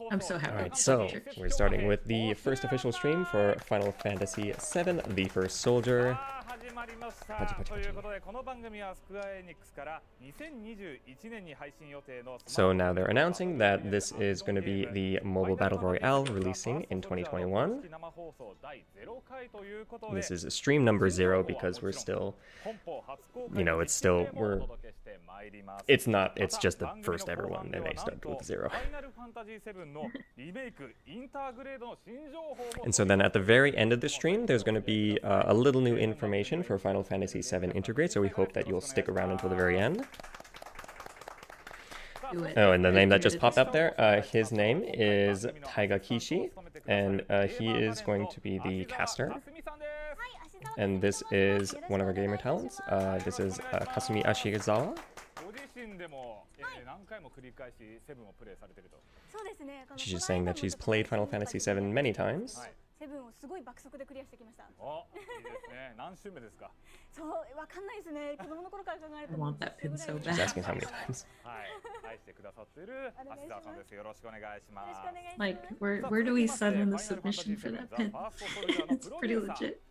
I'm so happy. Alright, so we're starting with the first official stream for Final Fantasy VII The First Soldier. So now they're announcing that this is going to be the mobile battle royale releasing in 2021. This is stream number 0 because we're still, you know, it's just the first ever one, and they started with 0. And so then at the very end of the stream, there's going to be a little new information for Final Fantasy VII Integrate, so we hope that you'll stick around until the very end. Oh, and the name that just popped up there, his name is Taiga Kishi, and he is going to be the caster. And this is one of our gamer talents. This is Kasumi Ashizawa. She's just saying that she's played Final Fantasy VII many times. I want that pin so bad. She's asking how many times. Like, where do we send in the submission for that pin? It's pretty legit.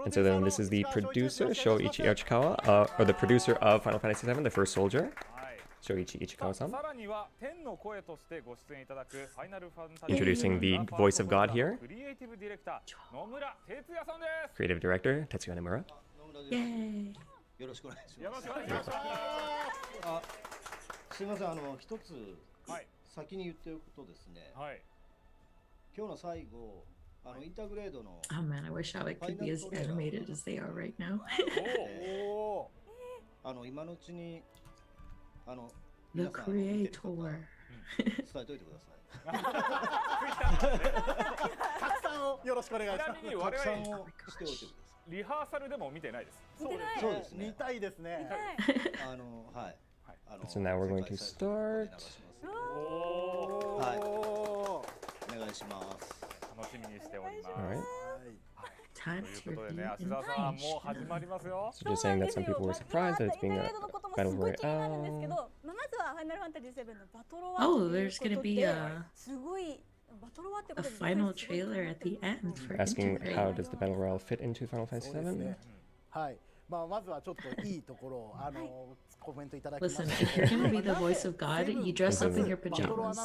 And so then this is the producer, Shoichi Ichikawa, or the producer of Final Fantasy VII, The First Soldier. Shoichi Ichikawa-san. Introducing the voice of God here. Creative director, Tetsuya Nomura. Yay! すみません、一つ先に言っておくとですね、今日の最後、インタグレードの Oh man, I wish how it could be as animated as they are right now. 今のうちに The creator. 伝えといてください。拡散をよろしくお願いします。拡散をしておいてください。リハーサルでも見てないです。そうですね。見たいですね。はい。So now we're going to start. はい。お願いします。楽しみにしております。Time to So just saying that some people were surprised that it's being a battle royale. Oh, there's gonna be a final trailer at the end for Asking Integrate. how does the battle royale fit into Final Fantasy VII? はい。まずはちょっといいところをコメントいただきました。 Listen, if you're gonna be the voice of God, you dress up in your pajamas.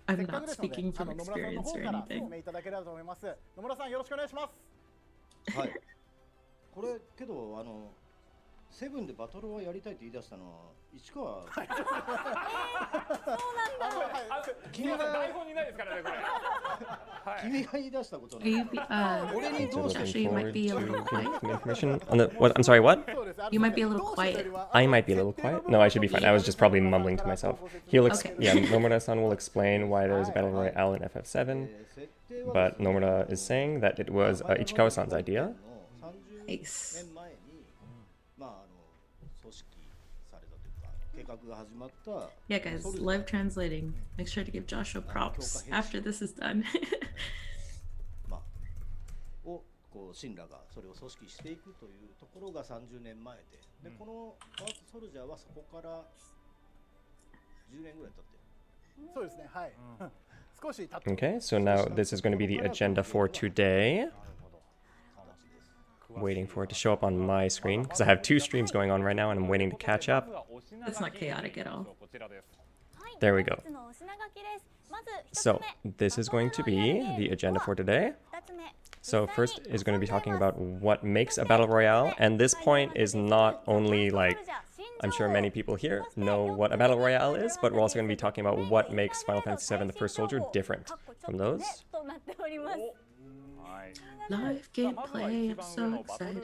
I'm not speaking from experience or anything. いただければと思います。野村さんよろしくお願いします。はい。これけどセブンでバトルをやりたいって言い出したのは市川。そうなんだ。君が台本にないですからねこれ。君が言い出したことなの。俺にどうして You might be a little quiet. Information on the what? I'm sorry, what? You might be a little quiet. I might be a little quiet. No, I should be fine. I was just probably mumbling to myself. Yeah, Nomura-san will explain why there's a battle royale in FF7, but Nomura is saying that it was Ichikawa-san's idea. Nice. Yeah, guys, live translating. Make sure to give Joshua props after this is done. シンラがそれを組織していくというところが30年前で、このファーストソルジャーはそこから10年ぐらい経ってる。そうですね、はい。少し経って。 Okay, so now this is going to be the agenda for today. Waiting for it to show up on my screen because I have 2 streams going on right now and I'm waiting to catch up. It's not chaotic at all. There we go. So this is going to be the agenda for today. So first is going to be talking about what makes a battle royale, and this point is not only like, I'm sure many people here know what a battle royale is, but we're also going to be talking about what makes Final Fantasy VII The First Soldier different from those. Live gameplay, I'm so excited.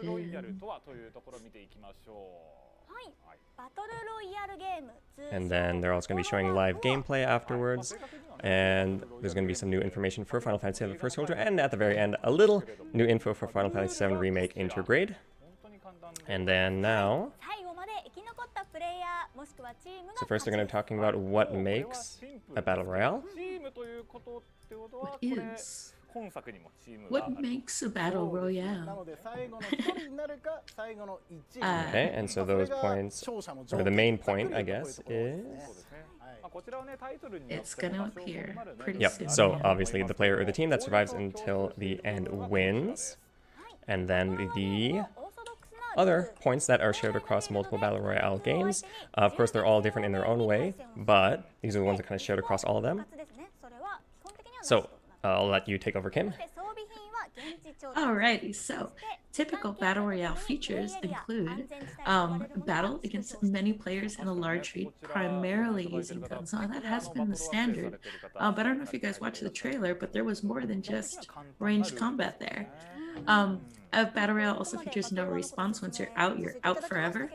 And then they're also going to be showing live gameplay afterwards, and there's going to be some new information for Final Fantasy VII The First Soldier, and at the very end, a little new info for Final Fantasy VII Remake Intergrade. And then now, so first they're going to be talking about what makes a battle royale. What is? What makes a battle royale? Okay, and so those points, or the main point, I guess, is... It's gonna appear pretty Yep, soon. so yeah. obviously the player or the team that survives until the end wins. And then the other points that are shared across multiple Battle Royale games, of course they're all different in their own way, but these are the ones that kind of shared across all of them. So I'll let you take over, Kim. Alrighty, so typical Battle Royale features include battle against many players in a large field, primarily using guns. Now, that has been the standard, but I don't know if you guys watched the trailer, but there was more than just ranged combat there. Battle Royale also features no response. Once you're out forever,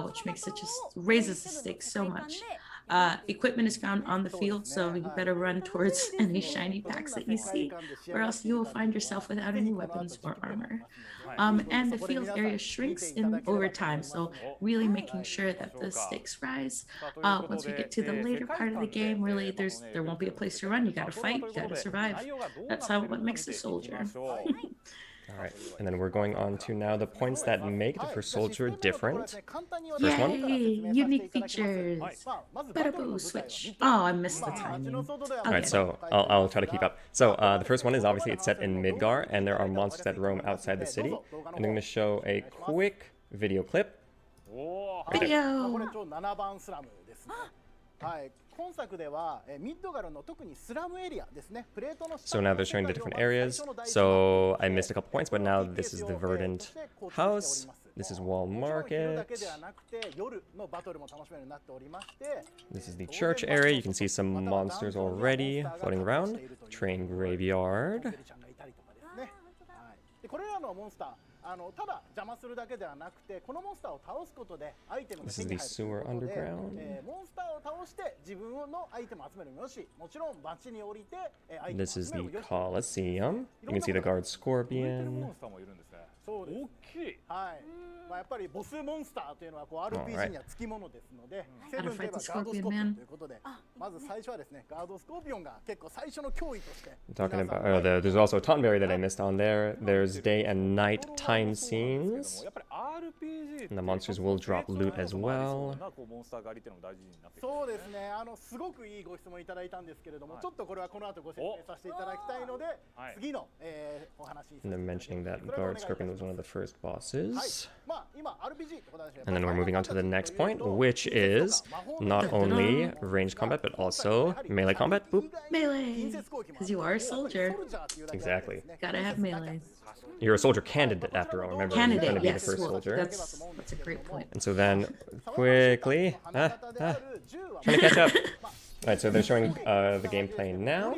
which makes it just raises the stakes so much. Equipment is found on the field, so you better run towards any shiny packs that you see, or else you will find yourself without any weapons or armor. And the field area shrinks over time, so really making sure that the stakes rise. Once we get to the later part of the game, really there won't be a place to run. You gotta fight, you gotta survive. That's what makes a soldier. All right, and then we're going on to now the points that make the First Soldier different. First Yay! one. Unique features. Better boo switch. Oh, I missed the timing. Okay. All right, so I'll try to keep up. So the first one is obviously it's set in Midgar, and there are monsters that roam outside the city. I'm going to show a quick video clip. Right there. Video. So now they're showing the different areas. So I missed a couple points, but now this is the verdant house. This is Wall Market. This is the church area. You can see some monsters already floating around. Train graveyard. This is the sewer underground. This is the Coliseum. You can see the guard scorpion. Gotta fight the scorpion, man. Talking about, there's also Tonberry that I missed on there. There's day and night time scenes. And the monsters will drop loot as well. And they're mentioning that Guard Scorpion was one of the first bosses. And then we're moving on to the next point, which is not only ranged combat, but also melee combat. Boop. Melee. Because you are a soldier. Exactly. Gotta have melee. You're a soldier candidate, after all. Remember, you're going to be the Yes. first Well, soldier. that's a great point. And so then, quickly, trying to catch up. Alright, so they're showing the gameplay now.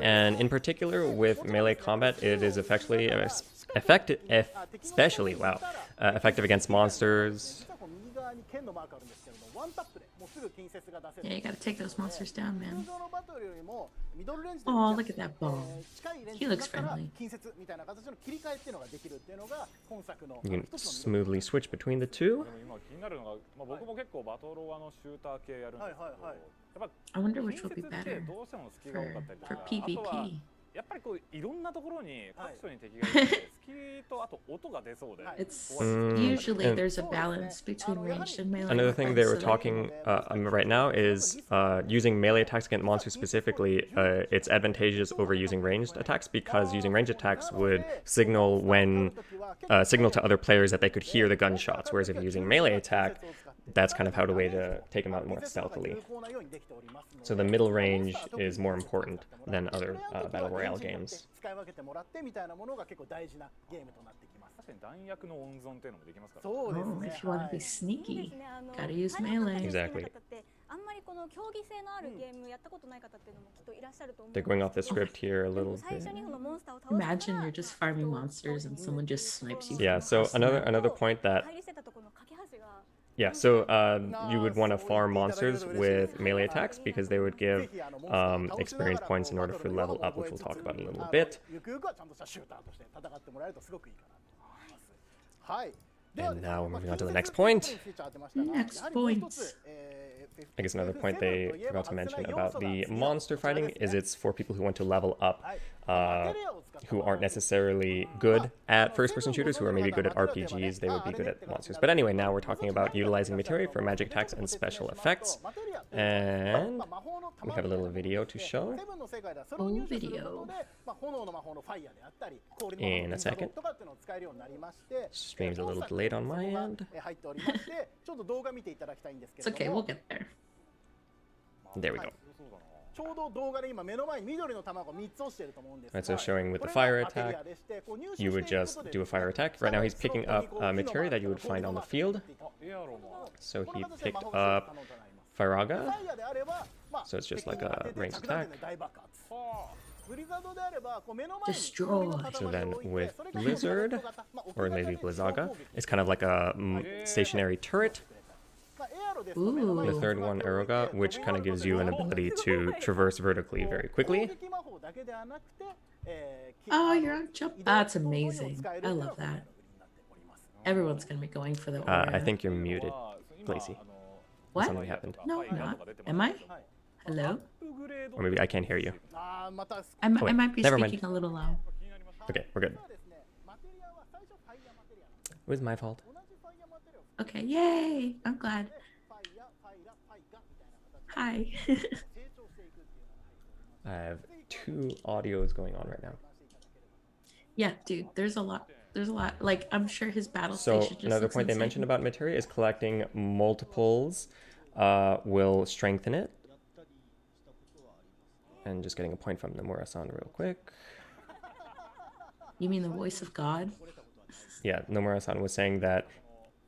And in particular, with melee combat, it is effectively effective against monsters. Yeah, you gotta take those monsters down, man. Oh, look at that ball. He looks friendly. You can smoothly switch between the two. I wonder which will be better for PvP. It's usually there's a balance between ranged and melee. Another thing they were weapons, so talking right now is using melee attacks against monsters specifically. It's advantageous over using ranged attacks because using ranged attacks would signal to other players that they could hear the gunshots, whereas if you're using melee attack, that's kind of how the way to take them out more stealthily. So the middle range is more important than other Battle Royale games. Oh, if you want to be sneaky, gotta use melee. Exactly. They're going off the script here a little bit. Imagine you're just farming monsters and someone just snipes you. Yeah, so another point that... Yeah, so you would want to farm monsters with melee attacks because they would give experience points in order for level up, which we'll talk about in a little bit. And now we're moving on to the next point. Next point. I guess another point they forgot to mention about the monster fighting is it's for people who want to level up, who aren't necessarily good at first-person shooters, who are maybe good at RPGs, they would be good at monsters. But anyway, now we're talking about utilizing materia for magic attacks and special effects. And we have a little video to show Oh, video. in a second. Stream's a little delayed on my end. It's okay, we'll get there. There we go. ちょうど動画で今目の前に緑の卵3つ落ちてると思うんですが Right, so showing with the fire attack, you would just do a fire attack. Right now he's picking up materia that you would find on the field. So he picked up Firaga. So it's just like a ranged attack. Destroy. So then with Blizzard, or maybe Blizzaga, it's kind of like a stationary turret. Ooh. The third one, Aeroga, which kind of gives you an ability to traverse vertically very quickly. Oh, you're on jump. That's amazing. I love that. Everyone's gonna be going for the aura. I think you're muted, Glacie. What? Something happened. No, I'm not. Am I? Hello? Or maybe I can't hear you. I wait, might be never mind. speaking a little loud. Okay, we're good. It was my fault. Okay, yay! I'm glad. Hi. I have 2 audios going on right now. Yeah, dude, there's a lot. There's a lot. Like, I'm sure his battle So station just another looks point they insane. mentioned about materia is collecting multiples will strengthen it. And just getting a point from Nomura-san real quick. You mean the voice of God? Yeah, Nomura-san was saying that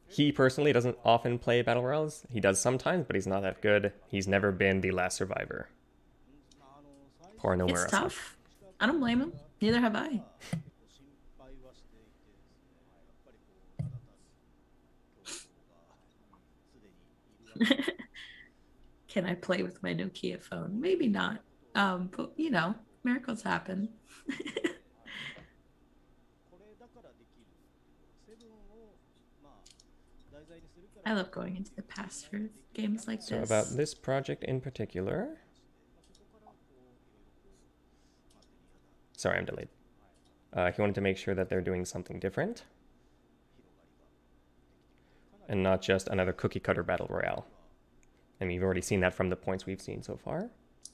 he personally doesn't often play Battle Royales. He does sometimes, but he's not that good. He's never been the last survivor. Poor It's Nomura-san. tough. I don't blame him. Neither have I. Can I play with my Nokia phone? Maybe not. But you know, miracles happen. I love going into the past for games like So this. about this project in particular... Sorry, I'm delayed. He wanted to make sure that they're doing something different. And not just another cookie-cutter battle royale. And we've already seen that from the points we've seen so far.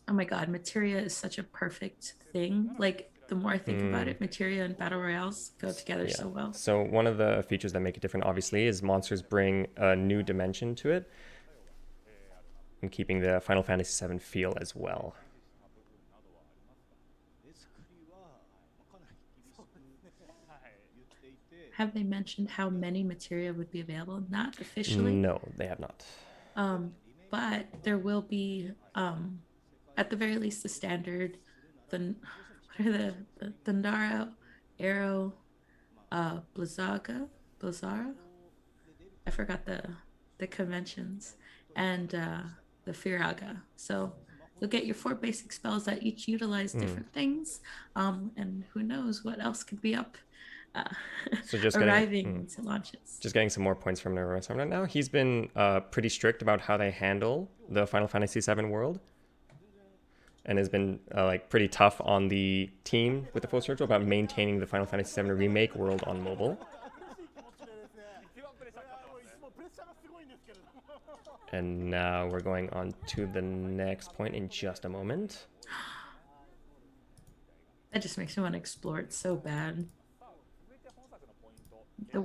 Oh my god, materia is such a perfect thing. Like, the more I think about it, materia and battle royales go together so well. So one of the features that make it different, obviously, is monsters bring a new dimension to it. And keeping the Final Fantasy VII feel as well. Have they mentioned how many materia would be available? Not officially. No, they have not. But there will be, at the very least, the standard. What are the Thundara, Arrow, Blizzaga, Blizzara? I forgot the conventions, and the Firaga. So you'll get your 4 basic spells that each utilize different things, and who knows what else could be up. So just arriving to launches. Just getting some more points from Nomura-san right now. He's been pretty strict about how they handle the Final Fantasy VII world. And has been like pretty tough on the team with the full circle about maintaining the Final Fantasy VII Remake world on mobile. And now we're going on to the next point in just a moment. That just makes me want to explore it so bad. The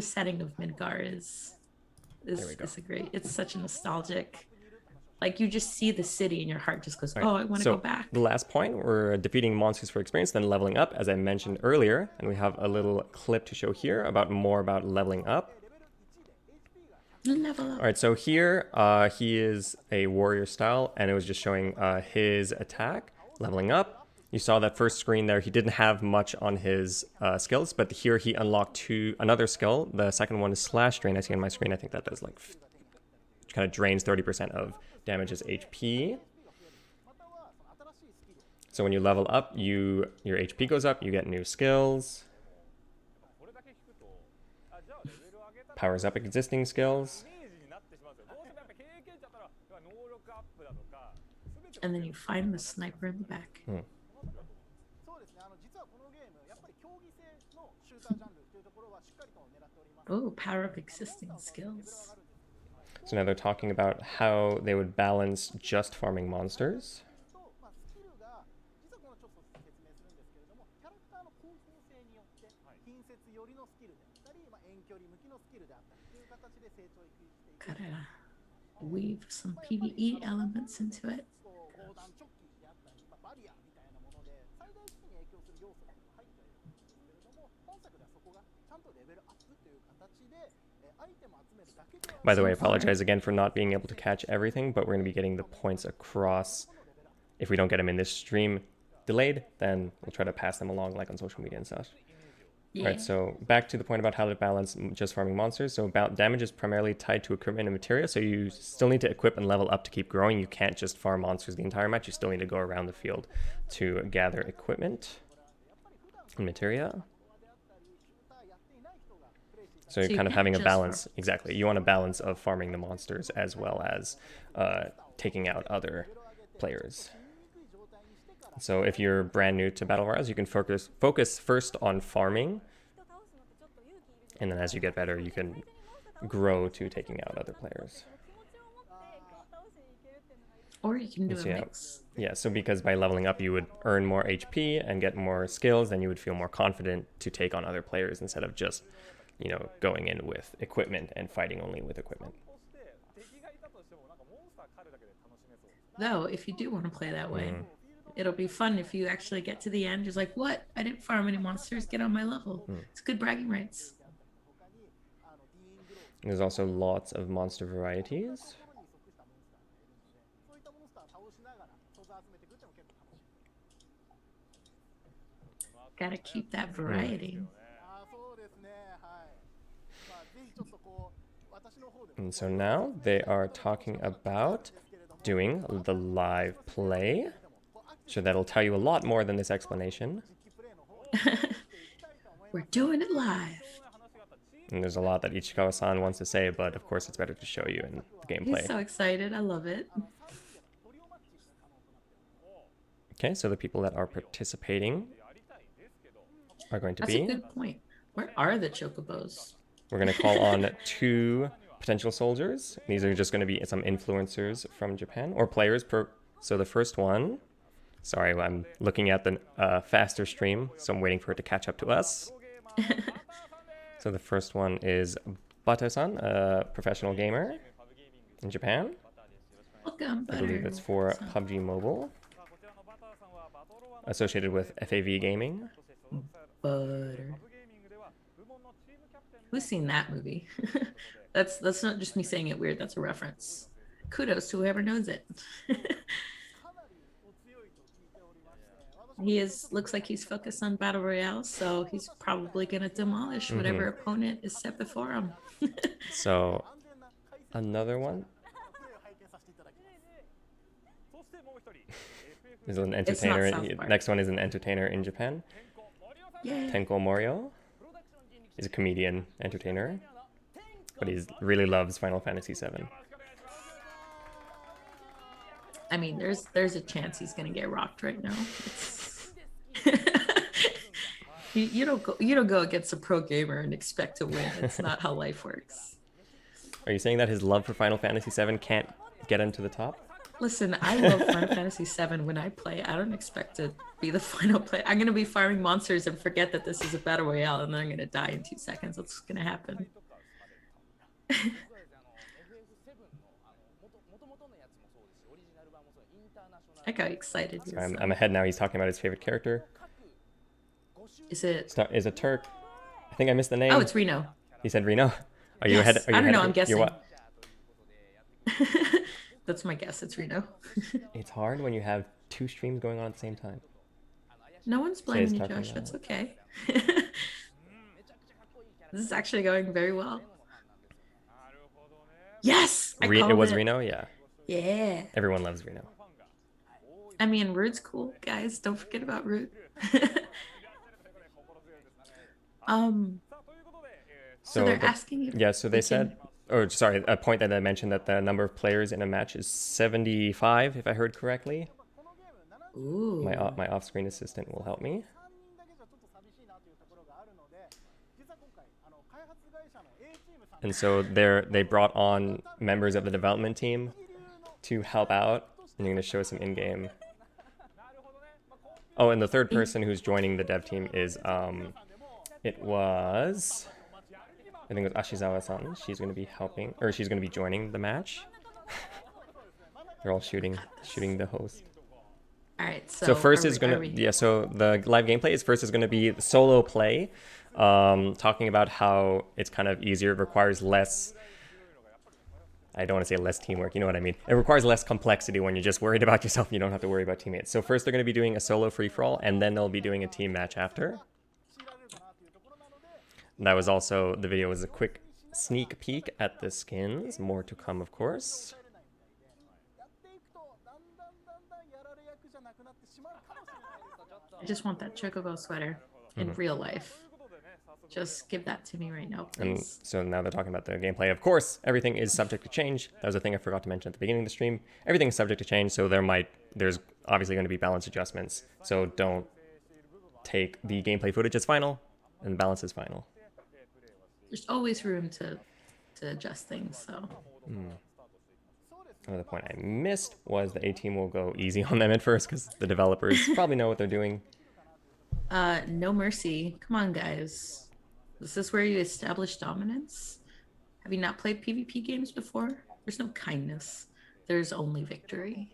setting of Midgar is great. It's such a nostalgic. Like, you just see the city and your heart just goes, oh, I want to go back. The last point, we're defeating monsters for experience, then leveling up, as I mentioned earlier. And we have a little clip to show here about more about leveling up. Level up. All right, so here he is a warrior style, and it was just showing his attack, leveling up. You saw that first screen there, he didn't have much on his skills, but here he unlocked another skill. The second one is Slash Drain. I see on my screen, I think that does like, kind of drains 30% of damage's HP. So when you level up, your HP goes up, you get new skills. Powers up existing skills. And then you find the sniper in the back. そうですね。実はこのゲームやっぱり競技性のシュータージャンルというところはしっかりと狙っております。 Oh, power of existing skills. So now they're talking about how they would balance just farming monsters. まあスキルが実はこのちょっと説明するんですけれども、キャラクターの構成性によって近接寄りのスキルであったり、まあ遠距離向きのスキルであったりという形で成長していく。 Gotta weave some PvE elements into it. 防弾チョッキであったり、まあバリアみたいなもので最大値に影響する要素が入っているんですけれども、本作ではそこがちゃんとレベルアップという形でアイテムを集めるだけでは By the way, I apologize again for not being able to catch everything, but we're going to be getting the points across. If we don't get them in this stream delayed, then we'll try to pass them along like on social media and such. Yeah. Alright, so back to the point about how to balance just farming monsters. So damage is primarily tied to equipment and materia, so you still need to equip and level up to keep growing. You can't just farm monsters the entire match. You still need to go around the field to gather equipment and materia. So you're So you kind of can't having a just balance. Exactly. You want a balance of farming the monsters as well as taking out other players. So if you're brand new to Battle Royales, you can focus first on farming. And then as you get better, you can grow to taking out other players. Or you can do a So, yeah. mix. Yeah, so because by leveling up, you would earn more HP and get more skills, then you would feel more confident to take on other players instead of just, you know, going in with equipment and fighting only with equipment. Though, if you do want to play that way, it'll be fun if you actually get to the end. Just like, what? I didn't farm any monsters. Get on my level. It's good bragging rights. There's also lots of monster varieties. Gotta keep that variety. And so now they are talking about doing the live play. So that'll tell you a lot more than this explanation. We're doing it live. And there's a lot that Ichikawa-san wants to say, but of course it's better to show you in the gameplay. He's so excited. I love it. Okay, so the people that are participating are going to That's be... a good point. Where are the chocobos? We're going to call on 2 potential soldiers. These are just going to be some influencers from Japan, or players per... So the first one... Sorry, I'm looking at the faster stream, so I'm waiting for it to catch up to us. So the first one is Bata-san, a professional gamer in Japan. Welcome, I believe it's for PUBG Mobile. Associated with FAV Gaming. Butter. Who's seen that movie? That's not just me saying it weird. That's a reference. Kudos to whoever knows it. Looks like he's focused on Battle Royale, so he's probably gonna demolish whatever opponent is set before him. So, another one is an entertainer. Next one is an entertainer in Japan. Yay. Tenko Morio is a comedian entertainer, but he really loves Final Fantasy VII. I mean, there's a chance he's gonna get rocked right now. You don't go against a pro gamer and expect to win. It's not how life works. Are you saying that his love for Final Fantasy VII can't get him to the top? Listen, I love Final Fantasy VII when I play. I don't expect to be the final play. I'm gonna be farming monsters and forget that this is a battle royale, and then I'm gonna die in 2 seconds. That's what's gonna happen. I got excited. So I'm ahead now. He's talking about his favorite character. Is it? Is it Turk? I think I missed the name. Oh, it's Reno. He said Reno. Are you Yes. ahead? Are you I don't ahead know. of I'm me? guessing. You're what? That's my guess. It's Reno. It's hard when you have 2 streams going on at the same time. No one's blaming you, talking Josh. about That's okay. This is actually going very well. Yes! It was Reno? Yeah. Yeah. Everyone loves Reno. I mean, Rude's cool, guys. Don't forget about Rude. So they're asking if Yeah, so they said or sorry, a point that I mentioned that the number of players in a match is 75, if I heard correctly. Ooh. My off-screen assistant will help me. And so they brought on members of the development team to help out, and you're going to show some in-game. Oh, and the third person who's joining the dev team is I think it was Ashizawa-san. She's going to be helping, or she's going to be joining the match. They're all shooting the host. All right. So first is going to, so the live gameplay is going to be solo play, talking about how it's kind of easier, requires less, I don't want to say less teamwork, you know what I mean. It requires less complexity when you're just worried about yourself. You don't have to worry about teammates. So first they're going to be doing a solo free-for-all, and then they'll be doing a team match after. That was also, the video was a quick sneak peek at the skins. More to come, of course. I just want that chocobo sweater in real life. Just give that to me right now, please. And so now they're talking about the gameplay. Of course, everything is subject to change. That was a thing I forgot to mention at the beginning of the stream. Everything is subject to change, so there's obviously going to be balance adjustments. So don't take the gameplay footage as final, and balance is final. There's always room to adjust things, so. Another point I missed was the A-team will go easy on them at first, because the developers probably know what they're doing. No mercy. Come on, guys. Is this where you establish dominance? Have you not played PvP games before? There's no kindness. There's only victory.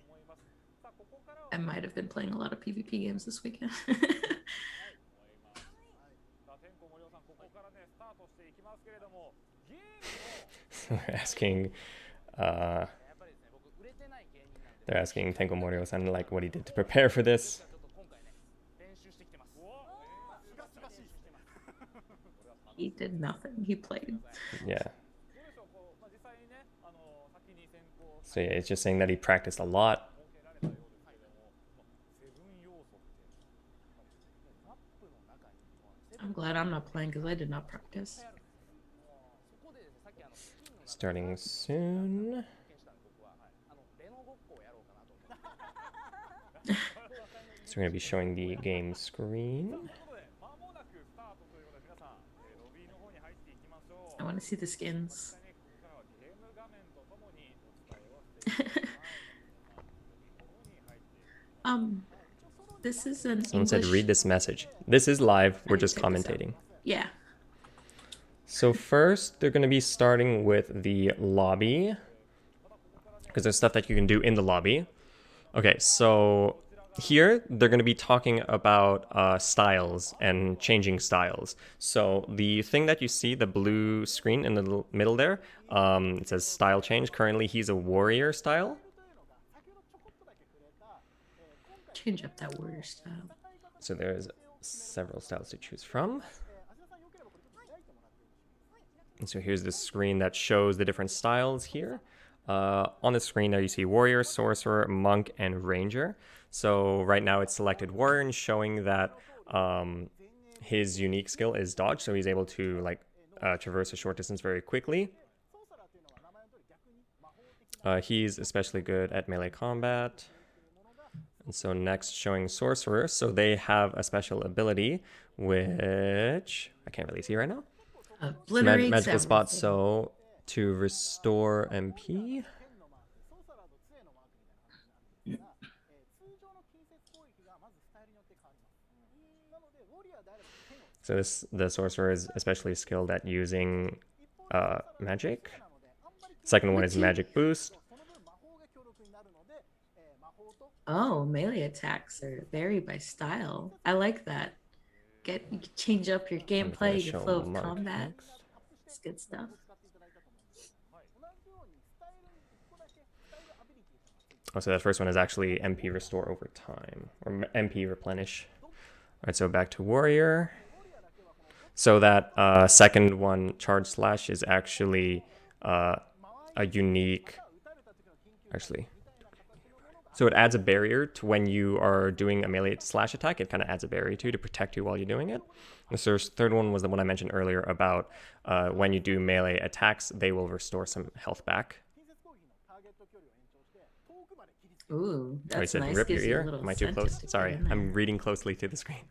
I might have been playing a lot of PvP games this weekend. So they're asking Tenko Morio-san like what he did to prepare for this. He did nothing. He played. Yeah. So yeah, it's just saying that he practiced a lot. I'm glad I'm not playing because I did not practice. Starting soon. So we're going to be showing the game screen. I want to see the skins. This is an Someone English... said read this message. This is live. We're just check this out. commentating. Yeah. So first, they're going to be starting with the lobby, because there's stuff that you can do in the lobby. Okay, so here they're going to be talking about styles and changing styles. So the thing that you see, the blue screen in the middle there, it says style change. Currently, he's a warrior style. Change up that warrior style. So there's several styles to choose from. And so here's the screen that shows the different styles here. On the screen there you see Warrior, Sorcerer, Monk, and Ranger. So right now it's selected Warrior and showing that his unique skill is Dodge, so he's able to like traverse a short distance very quickly. He's especially good at melee combat. And so next showing Sorcerer, so they have a special ability which I can't really see right now. Magical spot, so to restore MP. So the sorcerer is especially skilled at using magic. Second one is magic boost. Oh, melee attacks are vary by style. I like that. You can change up your gameplay, your flow of combat. It's good stuff. Oh, so that first one is actually MP restore over time, or MP replenish. All right, so back to warrior. So that second one, charge slash, is actually a unique. Actually, So it adds a barrier to when you are doing a melee slash attack. It kind of adds a barrier to protect you while you're doing it. The third one was the one I mentioned earlier about when you do melee attacks, they will restore some health back. Ooh, Oh, he that's said, nice. rip your Gives you a ear? little Am I too sentiment close? to get Sorry, in there. I'm reading closely to the screen.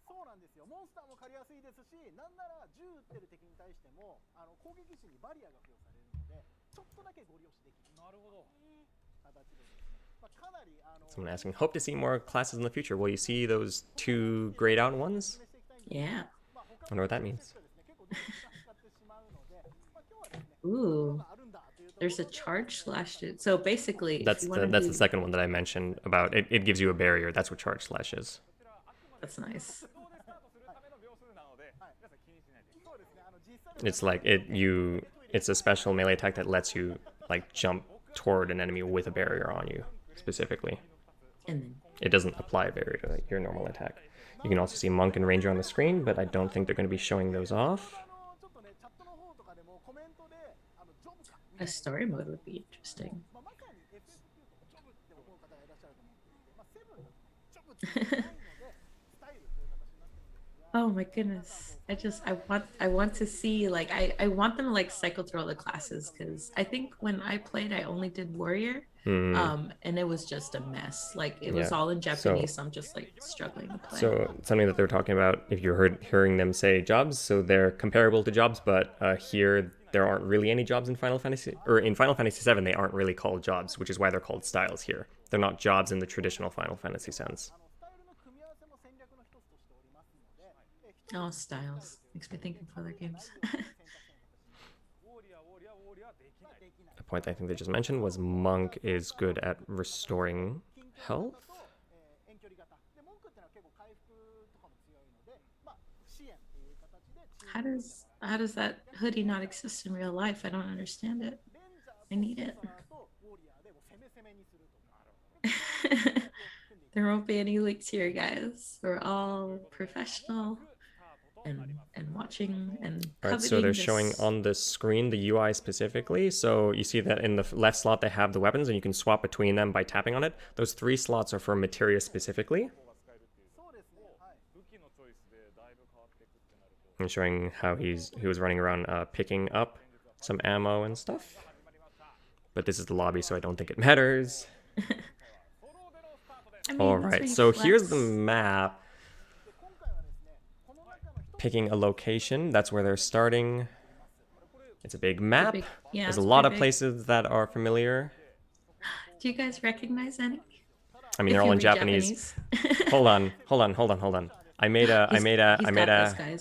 そうなんですよ。モンスターも狩りやすいですし、なんなら銃撃ってる敵に対しても攻撃時にバリアが付与されるので、ちょっとだけご利用しできる。なるほど。形でですね。かなりSomeone asking, hope to see more classes in the future. Will you see those 2 grayed out ones? Yeah. I wonder what that means. Ooh. There's a charge slash. So basically, if That's you the want to that's do, the second one that I mentioned about it. It gives you a barrier. That's what charge slash is. That's nice. It's like it's a special melee attack that lets you like jump toward an enemy with a barrier on you specifically. And then It doesn't apply a barrier to like, your normal attack. You can also see Monk and Ranger on the screen, but I don't think they're going to be showing those off. a story mode would be interesting. Oh my goodness. I want to see, like, I want them to like cycle through all the classes, because I think when I played I only did warrior, and it was just a mess. Like it was Yeah. all in Japanese, so I'm just like struggling to play. So something that they're talking about, if you're hearing them say jobs, so they're comparable to jobs, but here there aren't really any jobs in Final Fantasy, or in Final Fantasy VII they aren't really called jobs, which is why they're called styles here. They're not jobs in the traditional Final Fantasy sense. Oh, styles makes me think of other games. A point I think they just mentioned was Monk is good at restoring health. How does that hoodie not exist in real life? I don't understand it. I need it. There won't be any leaks here, guys. We're all professional and watching and All right, so they're showing this. on the screen the UI specifically. So you see that in the left slot they have the weapons, and you can swap between them by tapping on it. Those 3 slots are for materia specifically. I'm showing how he was running around picking up some ammo and stuff. But this is the lobby, so I don't think it matters. I mean, All right, so here's the map. Picking a location, that's where they're starting. It's a big map. There's a lot of places that are familiar. Do you guys recognize any? I mean, they're all in Japanese. Hold on. I made a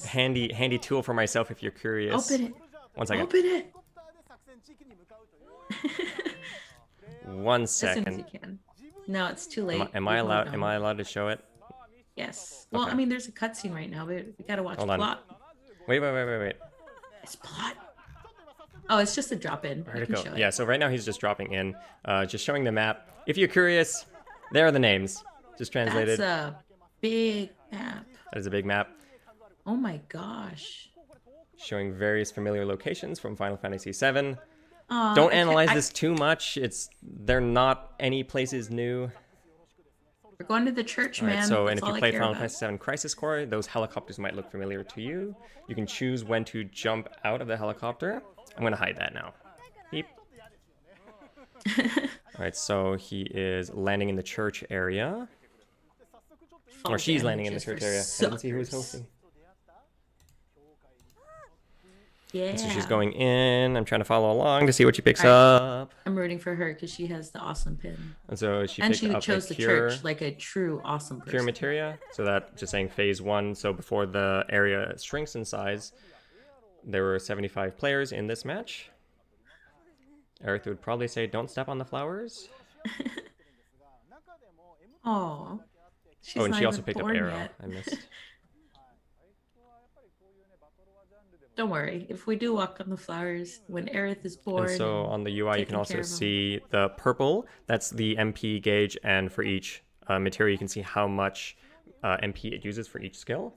handy tool for myself if you're curious. Open it. 1 second. Open it. 1 second. As soon as you can. No, it's too late. Am I allowed to show it? Yes. Well, Okay. I mean, there's a cutscene right now, but we gotta watch Hold the on. plot. Wait. It's plot. Oh, it's just a drop in. Where'd it go? Yeah, so right now he's just dropping in, just showing the map. If you're curious, there are the names, just translated. That's a big map. That is a big map. Oh my gosh. Showing various familiar locations from Final Fantasy VII. Don't Don't analyze this too much. They're not any places new. We're going to the church, All right, man. so, That's and if all you I play care Final about. Fantasy VII Crisis Core, those helicopters might look familiar to you. You can choose when to jump out of the helicopter. I'm going to hide that now. Beep. All right, so he is landing in the church area. Or she's landing in the church area. I didn't see who was hosting. Yeah. And so she's going in. I'm trying to follow along to see what she picks up. I'm rooting for her because she has the awesome pin. And so she And picked she up chose a the cure, church like a true awesome person. pure materia. So that just saying phase 1. So before the area shrinks in size, there were 75 players in this match. Eric would probably say, "Don't step on the flowers." Oh. Oh, and she also picked up arrow. Yet. I missed. Don't worry. If we do walk on the flowers when Aerith is born. And so on the UI, you can also see the purple. That's the MP gauge, and for each materia, you can see how much MP it uses for each skill.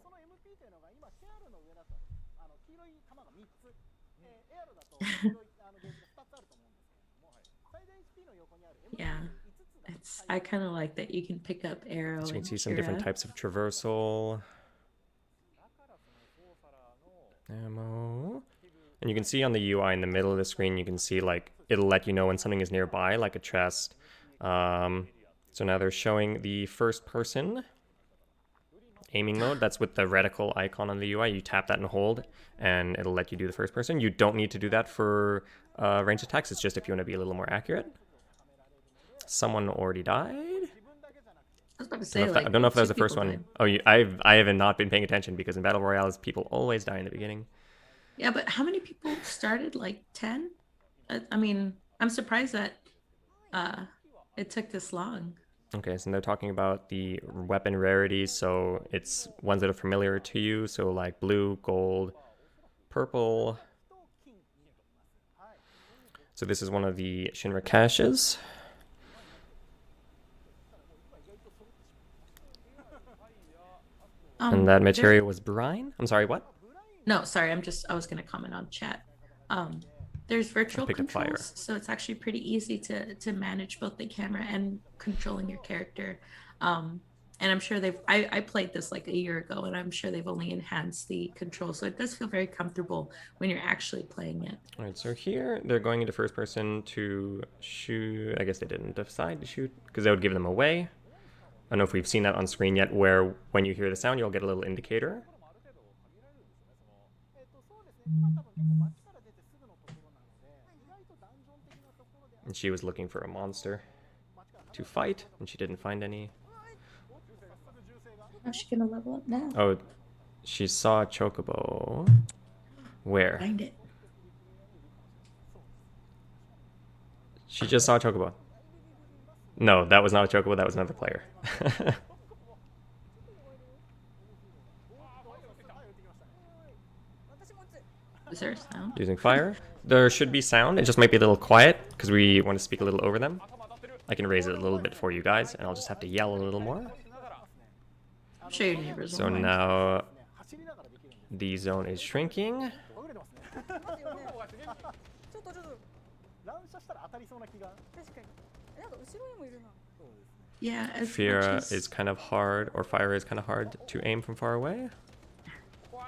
Yeah, I kind of like that you can pick up arrow. So you can and see some different Kira. types of traversal. Ammo. And you can see on the UI in the middle of the screen, you can see like it'll let you know when something is nearby, like a chest. So now they're showing the first person aiming mode. That's with the reticle icon on the UI. You tap that and hold, and it'll let you do the first person. You don't need to do that for ranged attacks. It's just if you want to be a little more accurate. Someone already died. I was about to say, I don't know if that was the first one. Oh, I haven't not been paying attention because in Battle Royales, people always die in the beginning. Yeah, but how many people started? Like 10? I mean, I'm surprised that it took this long. Okay, so they're talking about the weapon rarities, so it's ones that are familiar to you, so like blue, gold, purple. So this is one of the Shinra caches. And that materia was brine? I'm sorry, what? No, sorry, I was going to comment on chat. There's virtual controls, so it's actually pretty easy to manage both the camera and controlling your character. And I'm sure I played this like a year ago, and I'm sure they've only enhanced the controls, so it does feel very comfortable when you're actually playing it. All right, so here they're going into first person to shoot. I guess they didn't decide to shoot because that would give them away. I don't know if we've seen that on screen yet, where when you hear the sound, you'll get a little indicator. And she was looking for a monster to fight, and she didn't find any. How's she gonna level up now? Oh, she saw a chocobo. Where? Find it. She just saw a chocobo. No, that was not a chocobo, that was another player. Is there a sound? Using fire. There should be sound, it just might be a little quiet, because we want to speak a little over them. I can raise it a little bit for you guys, and I'll just have to yell a little more. I'm sure your neighbors will So mind. now, the zone is shrinking. Yeah, as Fira much as, is kind of hard, or fire is kind of hard to aim from far away.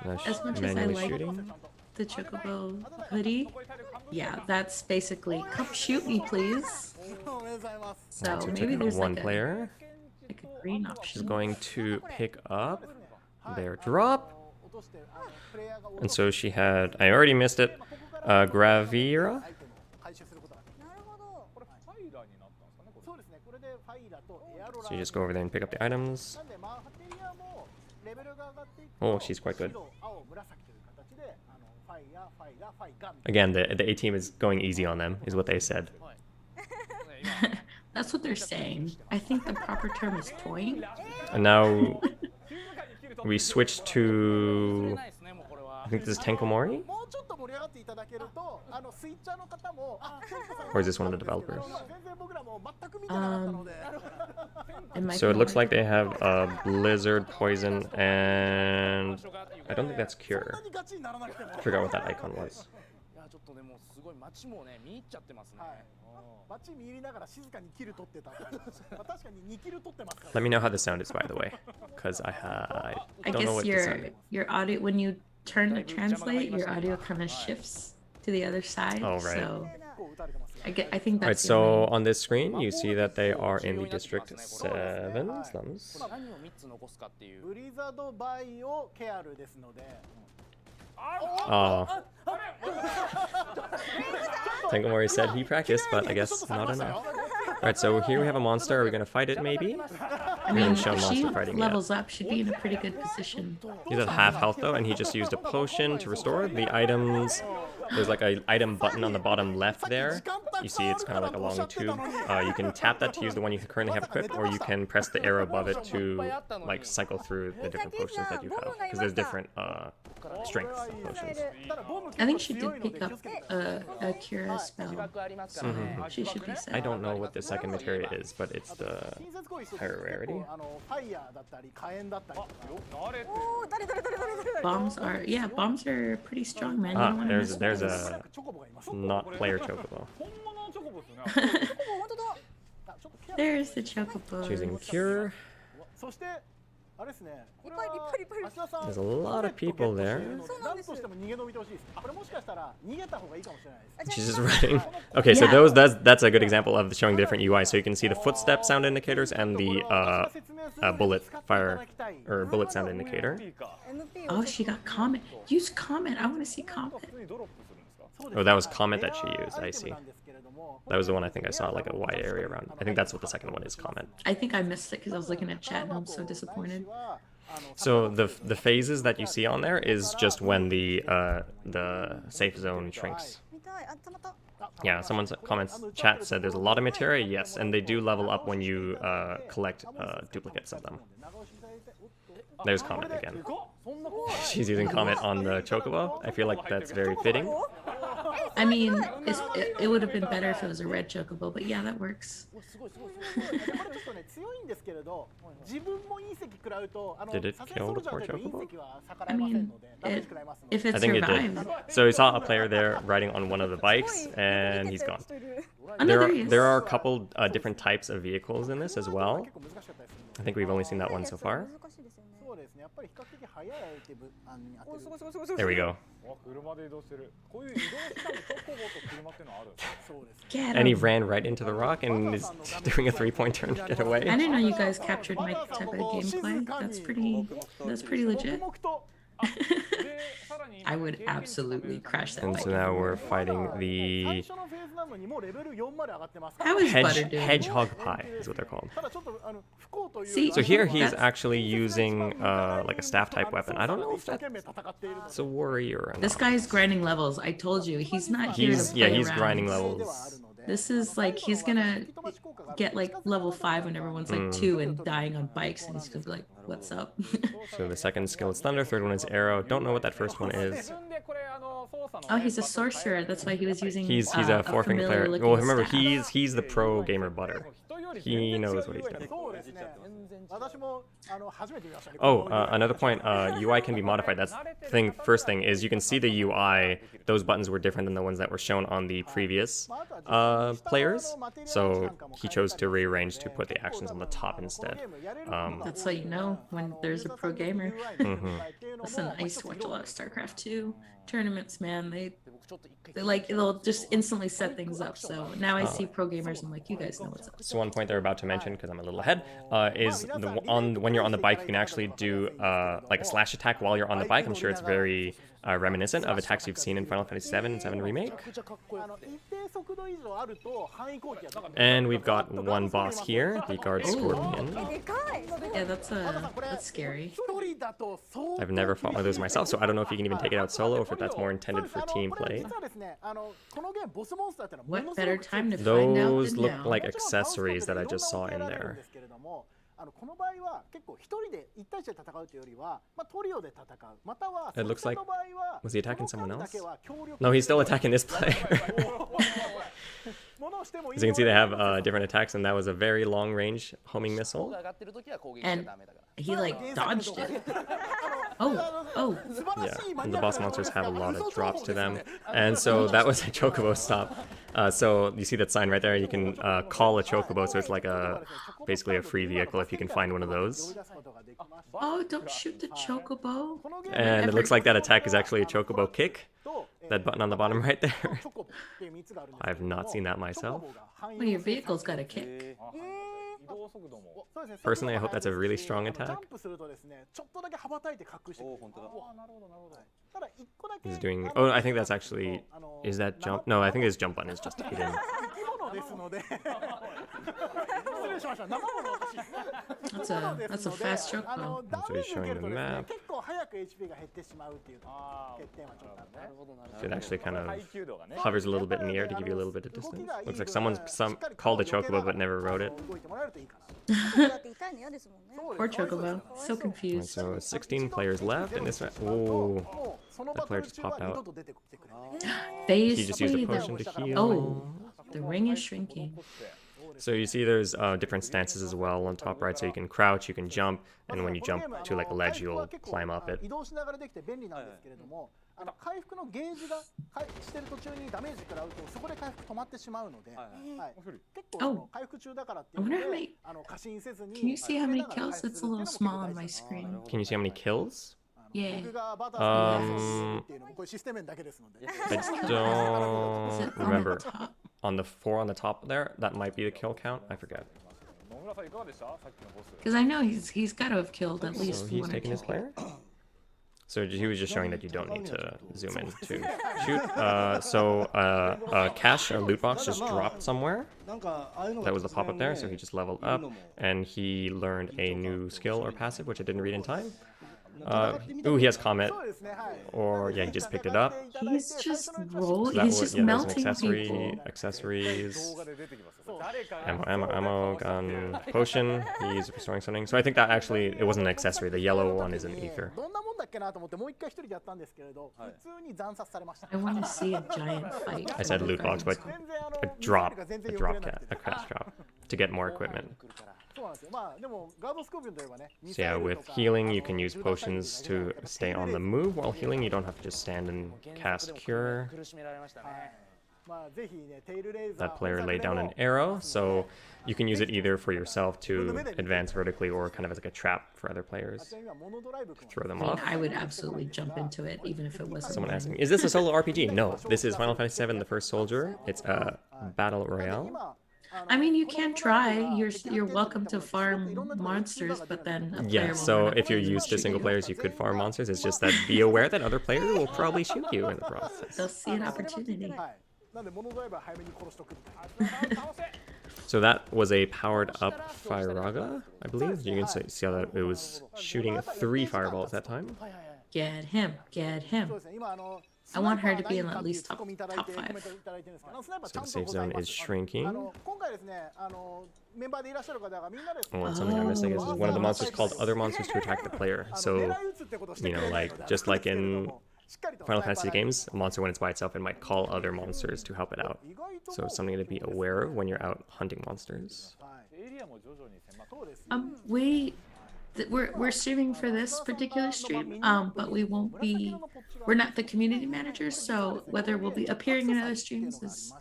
Now as much as I manually like shooting. the chocobo hoodie, yeah, that's basically come shoot me, please. So So maybe there's one like player a green is option. going to pick up their drop. And so she had, I already missed it, Gravira. So you just go over there and pick up the items. Oh, she's quite good. Again, the A team is going easy on them, is what they said. That's what they're saying. I think the proper term is toying. And now we switch to, I think this is Tenkomori? Or is this one of the developers? So it looks like they have Blizzard, Poison, and I don't think that's Cure. I forgot what that icon was. Let me know how the sound is, by the way, because I don't know what the sound is. your audio, when you turn to translate, your audio kind of shifts to the other side. Oh, right. So I think that's Right, so on this screen, you see that they are in the District 7 slums. Oh. Tenkomori said he practiced, but I guess not enough. Alright, so here we have a monster. Are we going to fight it, maybe? I mean, show if she monster fighting yet. levels up, she'd be in a pretty good position. He's at half health, though, and he just used a potion to restore the items. There's like an item button on the bottom left there. You see it's kind of like a long tube. You can tap that to use the one you currently have equipped, or you can press the arrow above it to like cycle through the different potions that you have. Because there's different strength potions. I think she did pick up a cure spell, so she should be set. I don't know what the second materia is, but it's the higher rarity. Bombs are pretty strong, man. You Ah, don't wanna mess there's with a not player chocobo. There's the chocobo. Choosing cure. There's a lot of people there. She's just running. Okay, so that's a good example of showing different UI. So you can see the footstep sound indicators and the bullet sound indicator. Oh, she got comment. Use comment. I want to see comment. Oh, that was comment that she used. I see. That was the one I think I saw like a wide area around. I think that's what the second one is, comment. I think I missed it because I was looking at chat and I'm so disappointed. So the phases that you see on there is just when the safe zone shrinks. Yeah, someone's comments chat said there's a lot of materia. Yes, and they do level up when you collect duplicates of them. There's comment again. She's using comment on the chocobo. I feel like that's very fitting. I mean, it would have been better if it was a red chocobo, but yeah, that works. Did it kill the poor chocobo? I mean, if it I think it survived. did. So we saw a player there riding on one of the bikes, and he's gone. There There are a couple different types of vehicles in this as well. I think we've only seen that one so far. There we go. Get And he him. ran right into the rock and is doing a 3-point turn to get away. I didn't know you guys captured my type of gameplay. That's pretty legit. I would absolutely crash that And bike. so now we're fighting the How is Butter doing? hedgehog pie is what they're called. See, So here he's that's- actually using like a staff type weapon. I don't know if that's a warrior or not. This guy's grinding levels. I told you, he's not here to play he's around. grinding levels. This is like, he's gonna get like level 5 when everyone's like 2 and dying on bikes, and he's gonna be like, what's up? So the second skill is thunder, third one is arrow. Don't know what that first one is. Oh, he's a sorcerer. That's why he was using. He's a four-finger player. familiar-looking Well, remember staff. he's the pro gamer Butter. He knows what he's doing. Oh, another point, UI can be modified. That's the first thing is you can see the UI. Those buttons were different than the ones that were shown on the previous players. So he chose to rearrange to put the actions on the top instead. That's how you know when there's a pro gamer. Listen, I used to watch a lot of StarCraft 2 tournaments, man. They'll just instantly set things up. So now I see pro gamers, I'm like, you guys know what's up. So one point they're about to mention, because I'm a little ahead, is when you're on the bike, you can actually do like a slash attack while you're on the bike. I'm sure it's very reminiscent of attacks you've seen in Final Fantasy VII and VII Remake. And we've got one boss here, the Guard Scorpion. Yeah, that's scary. I've never fought one of those myself, so I don't know if you can even take it out solo, or if that's more intended for team play. What better time to find out Those than look now? like accessories that I just saw in there. It looks like... Was he attacking someone else? No, he's still attacking this player. As you can see, they have different attacks, and that was a very long-range homing missile. And he like dodged it. Oh. Yeah, and the boss monsters have a lot of drops to them. And so that was a chocobo stop. So you see that sign right there, you can call a chocobo, so it's like basically a free vehicle if you can find one of those. Oh, don't shoot the chocobo. And it looks like that attack is actually a chocobo kick. That button on the bottom right there. I have not seen that myself. Well, your vehicle's got a kick. Personally, I hope that's a really strong attack. He's doing... Oh, I think that's actually... Is that jump? No, I think his jump button is just hidden. 礼しました。生ものおかしい。 That's a fast chocobo. So he's showing the map. 結構早く HP が減ってしまうっていう欠点はちょっとあってね。 So it actually kind of 耐久度がね hovers a little bit in the air to give you a little bit of distance. Looks like someone called a chocobo but never wrote it. 動いてもらえるといいかな。だって痛いの嫌ですもんね。 Poor chocobo. So And confused. so 16 players left in this round. Oh, もうその that バト player ル just 中は popped 二 out. 度と出てきてくれない。 Phase He just used a 3. potion to heal. Oh, the ring is shrinking. So you see there's different stances as well on top right. So you can crouch, you can jump, and when you jump to like a ledge, you'll climb up it. 移動しながらできて便利なんですけれども、回復のゲージがしてる途中にダメージ食らうとそこで回復止まってしまうので、結構回復中だからっていうので過信せずに。 Can you see how many kills? It's a little small on my screen. Can you see how many kills? Yeah. 僕がバターするっていうのもこれシステムだけですので。 I don't Is it on remember. the top? On the 4 on the top there, that might be the kill count. I forget. 野村さんいかがでしたさっきのボス Because I know he's got to have killed at So least he's one or taking his two. player. So he was just showing that you don't need to zoom in to shoot. Cash or loot box just dropped somewhere. なんかああいうのが That was the 突 pop 然 up there, ね so he just leveled いる up のも and he learned a new skill or passive, which I didn't read in time. 戦ってみた Ooh, he has Comet, そうですね、はい。 or yeah, he just picked it up. He's just So roll. that He's was, just yeah, there's an melting accessory, people. accessories, 動画で出てきますよ誰かが ammo, gun, potion. He's restoring something. So I think that actually it wasn't an accessory. The yellow one is an ether. どんなもんだっけなと思ってもう一回一人でやったんですけれど、普通に惨殺されました。 I want to see a giant fight. I said for loot box, but 全然a drop cat, a crash drop to get more equipment. そうなんですよ。まあでもガードスコーピオンといえばね。 So yeah, with healing, you can use potions to stay on the move. While healing, you don't have to just stand and cast cure. 苦しめられましたね。まあぜひね、テイルレーザー。 That player laid down an arrow, so you can use it either for yourself to advance vertically or kind of as like a trap for other players. 今モノドライブ君。 Throw them I mean, off. I would absolutely jump into it even if it wasn't. Someone mine. asking, is this a solo RPG? No, this is Final Fantasy VII The First Soldier. It's a battle royale. I mean, you can try. You're welcome to farm monsters, but then a player Yeah, will so run up if you're and used to shoot single you. players, you could farm monsters. It's just that be aware that other players will probably shoot you in the process. They'll see an opportunity. はい。なんでモノドライバー早めに殺しとくみたいな。 So that was a powered up Firaga, I believe. You can see how that it was shooting 3 fireballs that time. Get him. Get him. そうですね。今I want her to be in at least top 5. So the safe zone is shrinking. 今回ですね、メンバーでいらっしゃる方がみんなで Oh, and something I missed, I guess, is one of the monsters called other monsters to attack the player. So, you know, like, just like in Final Fantasy games, a monster when it's by itself, it might call other monsters to help it out. So it's something to be aware of when you're out hunting monsters. エリアも徐々に狭く We're streaming for this particular stream, but we won't be. We're not the community managers, so whether we'll be appearing in other streams is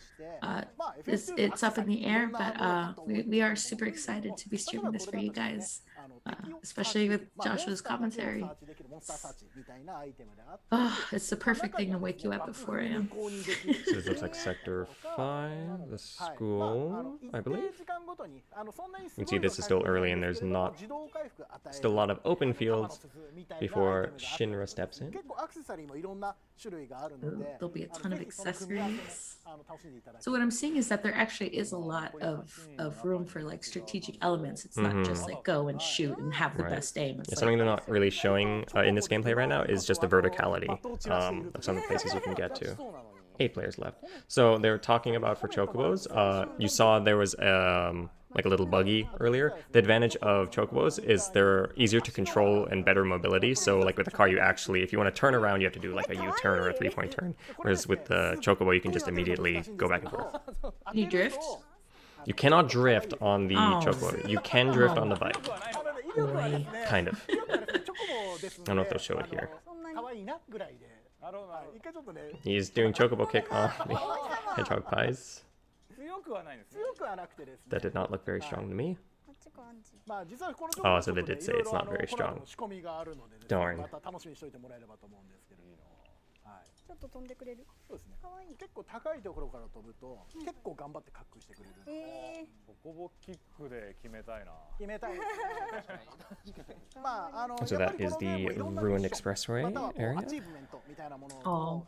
it's up in the air. But we are super excited to be streaming this for you guys, especially with Joshua's commentary. Oh, it's the perfect thing to wake you up at 4 a.m. So this looks like Sector 5, the school, I believe. You can see this is still early and there's not still a lot of open fields before Shinra steps in. There'll be a ton of accessories. So what I'm seeing is that there actually is a lot of room for like strategic elements. It's not just like go and shoot and have the Right. best aim. It's Yeah, like, something they're not really showing in this gameplay right now is just the verticality of some of the places you can get to. 8 players left. So they were talking about for chocobos. You saw there was like a little buggy earlier. The advantage of chocobos is they're easier to control and better mobility. So like with a car, you actually, if you want to turn around, you have to do like a U-turn or a 3-point turn. Whereas with the chocobo, you can just immediately go back and forth. Can you drift? You cannot drift on the chocobo. You can drift on the bike. Boy. Kind of. I don't know if they'll show it here. 可愛いなぐらいで。なるほどなる一回ちょっとね、 He's doing chocobo kick on the hedgehog pies. ほど強くはないんですね強くはなくてですね。 That did not look very strong to me. こっちかアンチ。まあ実はこの Oh, so they did say it's not very strong. 仕込みがあるので、 Darn. また楽しみにしておいてもらえればと思うんですけど。はい。ちょっと飛んでくれる。そうですね。可愛い。結構高いところから飛ぶと結構頑張って滑空してくれる。チョコボキックで決めたいな。決めたい。まあSo that is the Ruined Expressway area. Oh,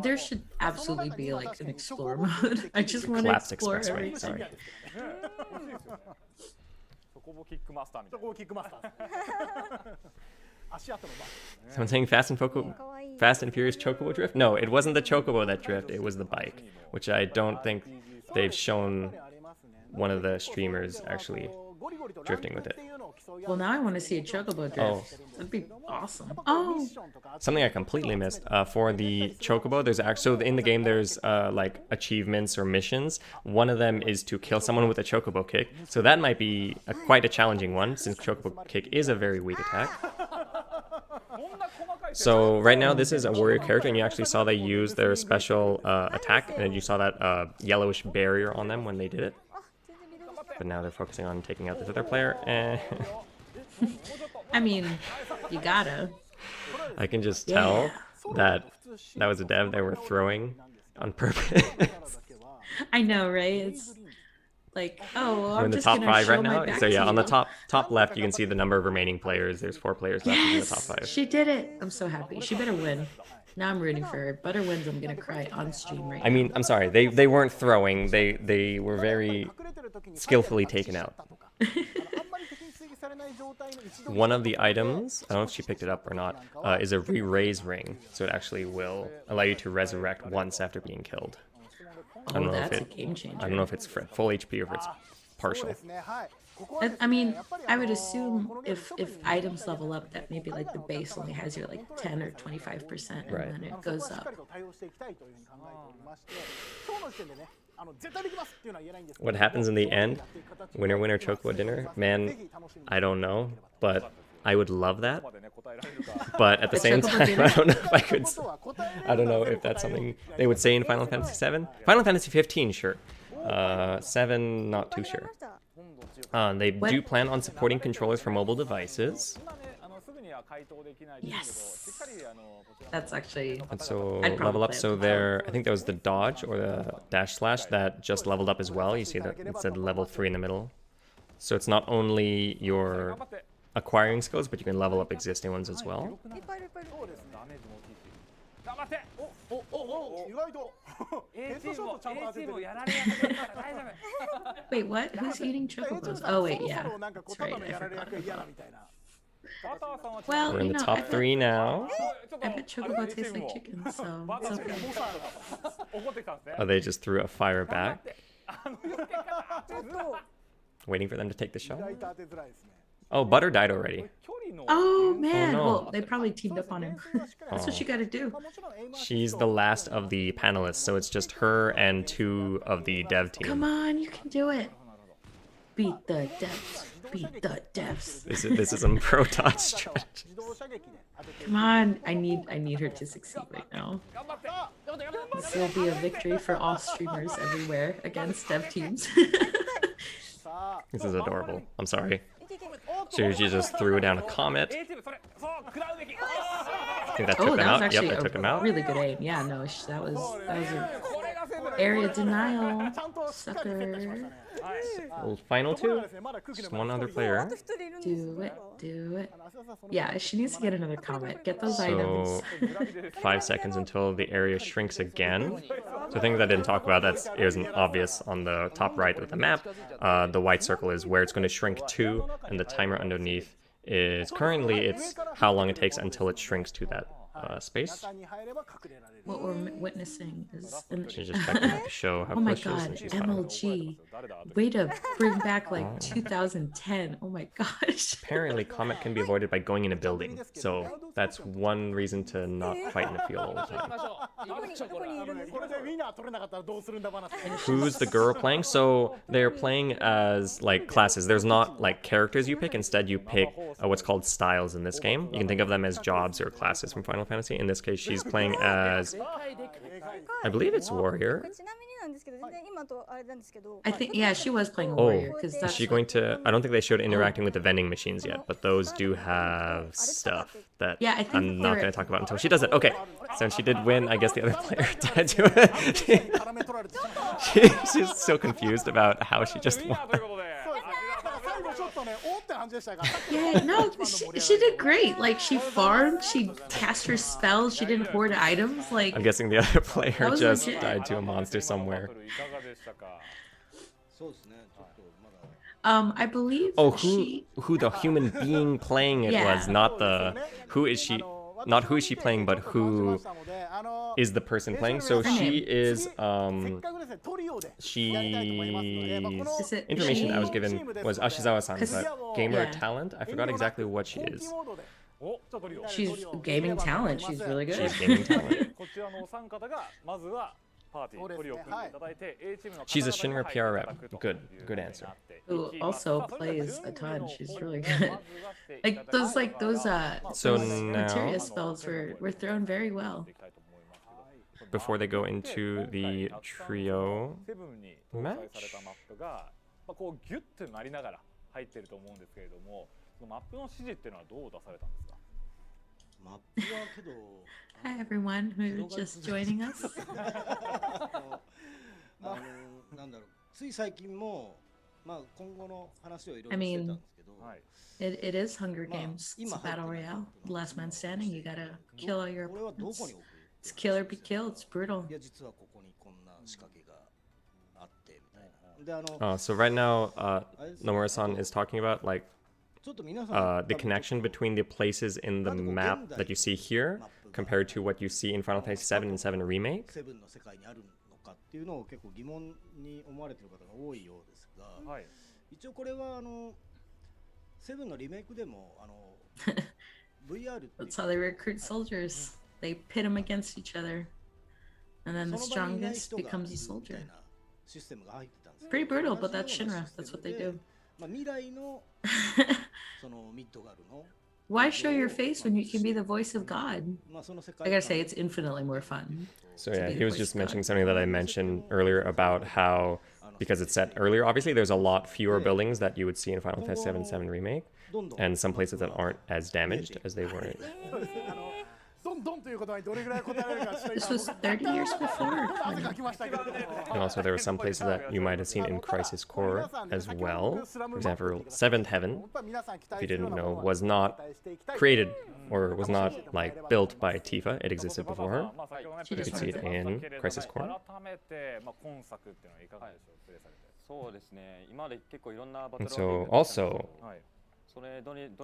there should absolutely be like an explore mode. I just want to Collapsed explore Expressway, everything. sorry. チョコボキックマスターみたいな。キックマスター。足跡のバ Someone saying Fast and Furious Chocobo Drift? No, it wasn't the Chocobo that drift, it was the bike, which I don't think they've shown one of the streamers actually drifting with it. Well, now I want to see a chocobo drift. Oh. That'd be awesome. Oh, Something I completely missed. For the Chocobo, there's actually, so in the game there's like achievements or missions. One of them is to kill someone with a Chocobo kick. So that might be quite a challenging one, since Chocobo kick is a very weak attack. So right now this is a warrior character, and you actually saw they use their special attack, and you saw that yellowish barrier on them when they did it. But now they're focusing on taking out this other player, and I mean, you gotta. I can just tell that that was a dev they were throwing on purpose. I know, right? It's like, oh, well, We're I'm in the just top gonna 5 show right my now. back So yeah, to on the you. top left, you can see the number of remaining players. There's 4 players left in the top 5. She did it. I'm so happy. She better win. Now I'm rooting for her. Butter wins, I'm gonna cry on stream right I mean, I'm sorry, they weren't throwing. They were very skillfully taken out. One of the items, I don't know if she picked it up or not, is a re-raise ring. So it actually will allow you to resurrect once after being killed. I don't Oh, know if that's a it, game changer. I don't know if it's full HP or if it's partial. I mean, I would assume if items level up, that maybe like the base only has your like 10 or 25%, and Right. then it goes up. What happens in the end? Winner, winner, chocobo dinner? Man, I don't know, but I would love that. But at the same chocobo time, dinner? I don't know if I could. I don't know if that's something they would say in Final Fantasy VII. Final Fantasy 15, sure. 7, not too sure. They do plan on supporting controllers for mobile devices. Yes. That's actually. And so I'd probably level up. play it. So there, I think there was the dodge or the dash slash that just leveled up as well. You see that it said level 3 in the middle. So it's not only your acquiring skills, but you can level up existing ones as well. いっぱいいるいっぱいいる。頑張って。意外と A チームも A チームもやられやすいから大丈夫。 Wait, what? Who's eating chocobos? Oh wait, yeah. そろそろなんか That's 答 right. の I やられ forgot 役 about 嫌だ that. みたいな Well, We're in you the know, top 3 now. I bet chocobo tastes like chicken, so it's okay. 怒ってきたんですね。 Oh, they just threw a fire back, あの避け方。ちょっと。 waiting for them to take the shot. 意外と当てづらいですね Oh, Butter died already. 距離の。 Oh man, no. well, they probably teamed up on him. That's what you gotta do. もちろんエイマー She's the last of the panelists, so it's just her and 2 of the dev Come team. on, you can do it. Beat the devs. Beat the devs. This is some pro dodge strategy. 自動射撃で当てて Come on, I need her to succeed right now. 頑張って。 This will be a victory for all streamers everywhere against dev teams. さあ This is adorable. I'm sorry. いけいけ。 She just threw down a comet. A チームそれそう食らうべき。 I think that Oh, took them that was out. Yep, actually that took them out. a really good aim. Yeah, no, that was a これが攻め area denial. ちゃんとしっかり決定しました Sucker. ね Well, final ところ two. がですねまだ空気の Just one other player. 一人いるんですよ。 Do it, do it. 芦田さんその Yeah, she needs to get another comment. Get those So items. 5 seconds until the area shrinks again. So things I didn't talk about that isn't obvious on the top right of the map. The white circle is where it's going to shrink to, and the timer underneath is currently it's how long it takes until it shrinks to that space. 中に入れば隠れられる What we're witnessing is an She's just checking out to show how oh my close she is, god, and she's fine. MLG. Way to bring back like 2010. Oh my gosh. Apparently, Comet can be avoided by going in a building, so that's one reason to not fight in the field all the time. どこにいるんですか。これでウィナー取れなかったらどうするんだ話 Who's the girl playing? So they're playing as like classes. There's not like characters you pick. Instead, you pick what's called styles in this game. You can think of them as jobs or classes from Final Fantasy. In this case, she's playing as, I believe it's warrior. ちなみになんですけど、全然今とあれなんですけど。 I think, yeah, she was playing a Oh, warrior because is that's she going to... I don't think they showed interacting with the vending machines yet, but those do have stuff that Yeah, I think I'm not for- going to talk about until she does it. Okay, so she did win. I guess the other player died to it. 絡め取られてしまった。 She's so confused about how she just ウィナ won. ーということで最後ちょっとね、おーって感じでしたが。 Yeah, no, she did great. Like, she farmed, she cast her spells, she didn't hoard items. Like, I'm guessing the other player That was just legit. died to a monster somewhere. いかがでしたか？そうですね。ちょっとまだ I believe Oh, she. who the human being playing it Yeah. was, not the... Who is she... Not who is she playing, but who is the person playing. So she is... She's... Is it Information I was she? given was Ashizawa-san, but gamer Yeah. talent, I forgot exactly what she is. お、ちょっとリオ。 She's gaming talent. She's really good. She's gaming talent. こちらのお三方がまずはパーティートリを組んでいただいて A チームの方 She's a 々に Shinra 入ってい PR た rep. だくと Good, いう good ことに answer. なってい Who きます also さあそれでは plays a 順位 ton. の She's 方 really を good. まずはしていた Like だき those, like those, So those now- materia spells were thrown very well. Before they go into the trio セブンに match? 搭載されたマップが、まあ、こうギュッとなりながら入ってると思うんですけれども、そのマップの指示っていうのはどう出されたんですか？マップはけど Hi, everyone who's just joining us. なんだろう、つい最近もまあ今後の話をいろいろ I してた mean- んですけど、はい。 It is Hunger Games. It's a battle royale. The last man standing. You gotta kill all your これはどこ opponents. に置く？ It's kill or be killed. It's brutal. いや実はここにこんな仕掛けがあってみたいな。でSo right now, Nomura-san is talking about like ちょっと皆さん the connection between the places in the map that you see here compared to what you see in Final Fantasy VII and 7 Remake. セブンの世界にあるのかっていうのを結構疑問に思われている方が多いようですが、はい。一応これはセブンのリメイクでもVR っていう That's how they recruit soldiers. They pit them against each other. And then the その場にいない strongest 人が becomes a み soldier. たいなシステムが入ってたんですよ。 Pretty brutal, but 同 that's じような Shinra. システム That's what they で do. まあ未来のそのミッドガルの Why show your face when you can be the voice of God? まあその世 I 界 gotta say, it's infinitely more fun. So yeah, he was just mentioning something that I mentioned earlier about how, because it's set earlier, obviously there's a lot fewer buildings that you would see in Final Fantasy VII and 7 Remake, どんどん and some places that aren't as damaged as they were. どんどんということにどれぐらい答えられるかちょっと This was 30 years before. 汗かきましたけど。 And also there were some places that you might have seen in Crisis Core as well. For example, Seventh Heaven, if you didn't know, was not created or was not like built by Tifa. It existed before her. まあ先ほどね You could see it in Crisis Core. 改めてまあ今作っていうのはいかがでしょう？プレイされて。そうですね。今まで結構いろんなバトル And を so also, はい。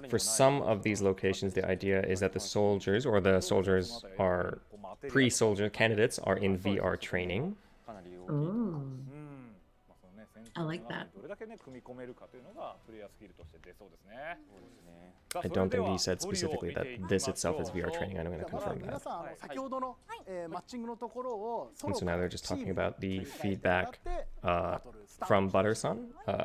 for some of these locations, the idea is that the soldiers or the soldiers are pre-soldier candidates are in VR training. かなり大きい。 Ooh. うん。まあそのね戦 I 闘 like の中 that. にどれだけね組み込めるかというのがプレイヤースキルとして出そうですね。そうですね。 I don't think he said specifically that this itself is VR training. I'm going to まだ confirm 皆 that. さん先ほどのマッチングのところをソ And ロ so か now ら they're just チーム talking に about the 振り返って feedback バトルスタート from Butter-san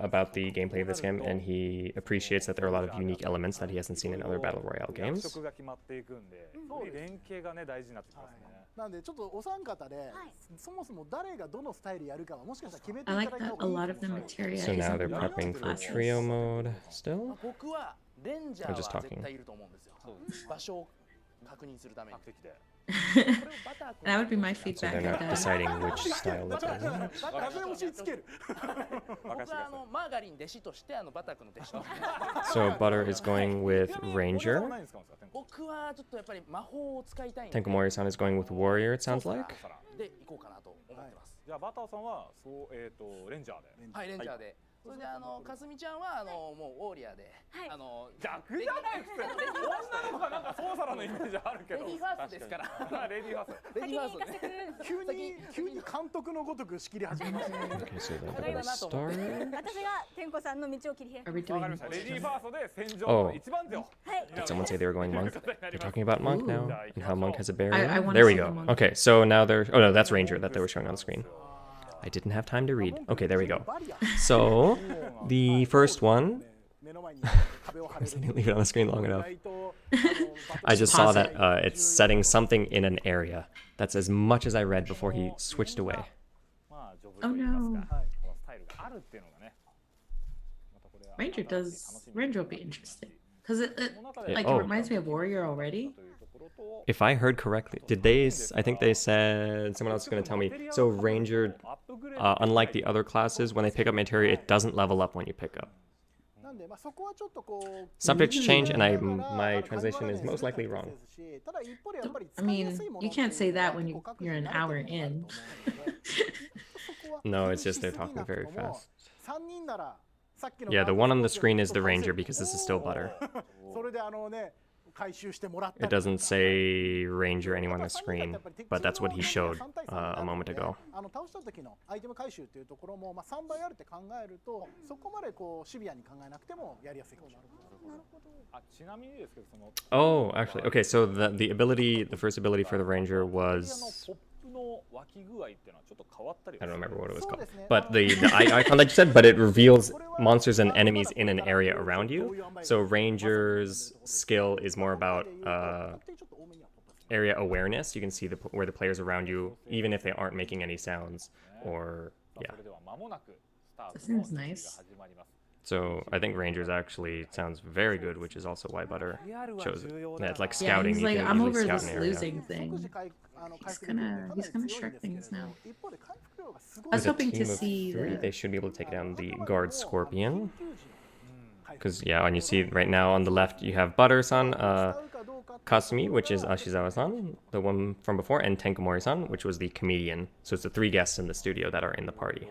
about the gameplay of this game, and he appreciates that there are a lot of unique elements that he hasn't seen in other Battle Royale 役 games. 職が決まっていくんで、より連携がね大事になってきますね。なんでちょっとお三方で、そもそも誰がどのスタイルやるかはもしかしたら決めてい I ただ like いた that 方 a がいい lot of the materia So is now in they're the prepping for classes. trio mode still. 僕はレンジャ I'm ー just は talking. 絶対いると思うんですよ。場所を確認するために。確的で。 That would be my So feedback. they're not I guess. deciding which style it is. 風押し付ける僕はマーガリン弟子としてバター君の弟子として So Butter is going with Ranger. ないんですか？僕はちょっとやっぱり魔法を使いたいんで Tenkomori-san is going with Warrior, it sounds like. で行こうかなと思ってます。じゃあバターさんはそうレンジャーで。はい、レンジャーで。それでかすみちゃんはもうウォーリアーで、逆じゃない普通。女の子がなんかソーサラーのイメージあるけど。レディーファーストですから。レディーファースト。レディーファーストね。急に監督のごとく仕切り始めました Okay, so then they're gonna start. 私が天子さんの道を切り開 Are く we わかり doing ました。レディーファーストで戦場 Oh. の一番手を。 Did someone say they were going Monk? They're talking about Monk now, and how Monk has a barrier. I wanna There we see go. the Monk. Okay, so now they're... Oh no, that's Ranger that they were showing on the screen. I didn't have time to read. Okay, there we go. So, the first one... 目の前に壁を張 I れ didn't る leave it on the screen long enough. 意外と I just saw Pause that it. it's setting something in an area. That's as much as I read before he switched away. まあ序 Oh といいます no. か、このスタイルがあるっていうのがね、またこれは Ranger 新しい楽 does しみ Ranger will be interesting because it その中で like Oh. it reminds me of Warrior already. というところと If I heard correctly, did they? I think they said someone else is going to tell me. So Ranger, unlike the other classes, when they pick up materia, it doesn't level up when you pick up. なんでそこはちょっとこう Subjects change, and だから my translation is most likely wrong. ただ一方でやっぱり I 使いや mean, すいもの you っていう can't say のは that when 結構各自 you're an 慣れて hour るものがある in. と思うのでそこは No, it's 気に just し they're すぎ talking なく very とも fast. 三人ならさっきの Yeah, the one on the screen is the Ranger because this is still butter. それでね回収してもらったり It doesn't say Ranger anywhere on the screen, but that's what he showed a moment ago. 倒した時のアイテム回収っていうところも3倍あるって考えるとそこまでこうシビアに考えなくてもやりやすいかもしれない。あ、ちなみにですけど、その Oh, actually, okay. So the first ability for the Ranger ポ was ップの湧き具合っていうのはちょっと変わったり I don't remember what it was そう called, ですね。 but the icon that you said, but it reveals monsters and enemies in an area around you. So Ranger's skill is more about area awareness. You can see where the players around you, even if they aren't making any sounds, or そ yeah. れでは間もなくスター That トの seems 準備が nice. 始まります。 So I think Rangers actually sounds very good, which is also why Butter chose it. Yeah, it's like Yeah, scouting. he's You like, can I'm easily over scout this an area. losing thing. He's gonna shark things now. I was There's a hoping to team of see 3. the They should be able to take down the guard Scorpion. Because, yeah, and you see right now on the left, you have Butter-san, Kasumi, which is Ashizawa-san, the one from before, and Tenkamori-san, which was the comedian. So it's the 3 guests in the studio that are in the party.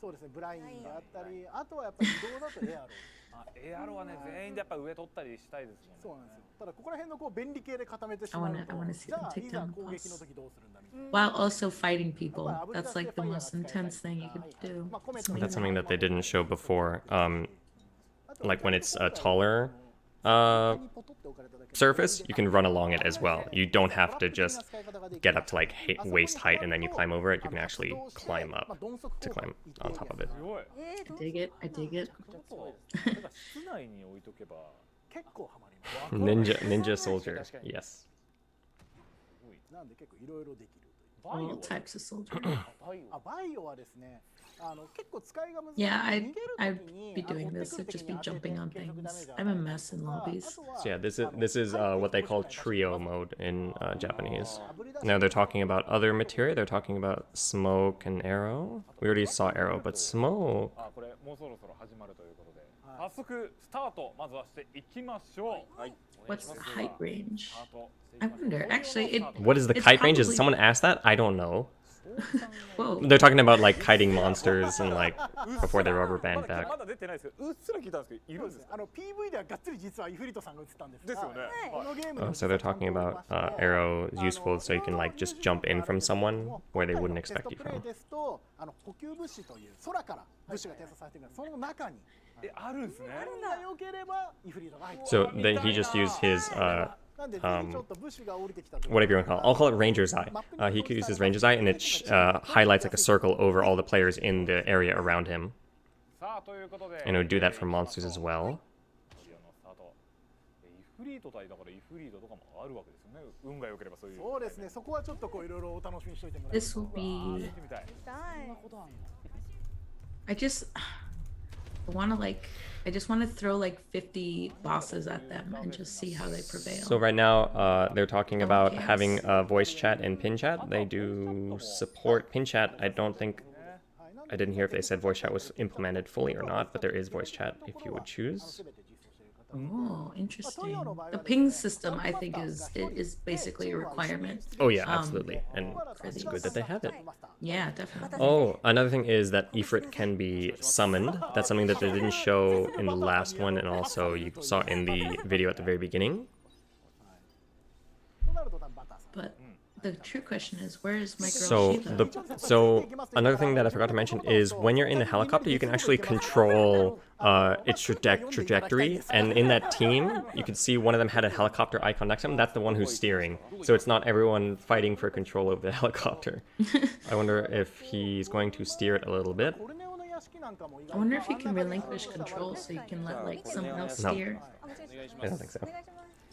そうですね、ブラインがあったり、あとはやっぱり移動だとエアロ。あ、エアロはね、全員でやっぱ上取ったりしたいですもんね。そうなんですよ。ただここら辺のこう便利系で固めてしまうと、 I wanna see じゃ them あ take いざ down the 攻撃の boss 時どうするんだみたいな。 while also fighting people. That's like the most intense thing you could do. It's That's amazing. something that they didn't show before. Like when it's a taller surface, you can run along it as well. You don't have to just get up to like waist height and then you climb over it. You can actually climb up to climb on top of it. すごい。 I dig it. I dig it. ちょっと例えば室内に置いとけば 結構ハマります。 Ninja soldier, yes. なんで結構いろいろできるという。 All types of soldiers. バイオはですね、結構使いが難しい。 Yeah, 逃げる I'd 時に be doing this. 追って I'd くる just 時 be に当てて jumping on 継続ダメー things. ジ I'm a mess in lobbies. So yeah, this is what they call trio mode in Japanese. Now they're talking about other materia. They're talking about smoke and arrow. We already saw arrow, but smoke. あ、これもうそろそろ始まるということで、早速スタートまずはしていきましょう。はい。 What's the height range? スタート。 I wonder. Actually, it. What is the It's kite range? Did probably- someone ask that? I don't know. Whoa. They're talking about like kiting monsters and like before they rubber band back. まだ出てないですけど、うっすら聞いたんですけど、いるんですか。 PV ではがっつり実はイフリートさんが映ったんですが。ですよね。このゲーム Oh, so they're talking about arrow is useful so you can like just jump in from someone where they wouldn't expect you テストプレイ from. ですと補給物資という空から物資が転送されているからその中にあるんですね。運が良ければイフリートが入って So then he just used his なんでぜひちょっと物資が降りてきた時 whatever you want to call it. I'll call it Ranger's Eye. He could use his Ranger's Eye and it highlights like a circle over all the players in the area around him. さあということで、 And it would do that for monsters as well. イフリート対だからイフリートとかもあるわけですよね。運が良ければそういう。そうですねそこはちょっとこういろいろお楽しみにしておいてもらえ This will be. 見てみたい。 I just want to like. I just want to throw like 50 bosses at them and just see how they prevail. So right now, they're talking about having voice chat and pin chat. They do support pin chat. I didn't hear if they said voice chat was implemented fully or not, but there is voice chat if you would choose. Oh, interesting. The ping system, I think, is basically a requirement. Oh yeah, absolutely. And it's good that they have it. Yeah, definitely. Oh, another thing is that Ifrit can be summoned. That's something that they didn't show in the last one, and also you saw in the video at the very beginning. But the true question is, where is my girl So Shiva? so another thing that I forgot to mention is when you're in a helicopter, you can actually control its trajectory, and in that team, you can see one of them had a helicopter icon next to him. That's the one who's steering. So it's not everyone fighting for control of the helicopter. I wonder if he's going to steer it a little bit. I wonder if you can relinquish control so you can let like someone else No. steer. I don't think so.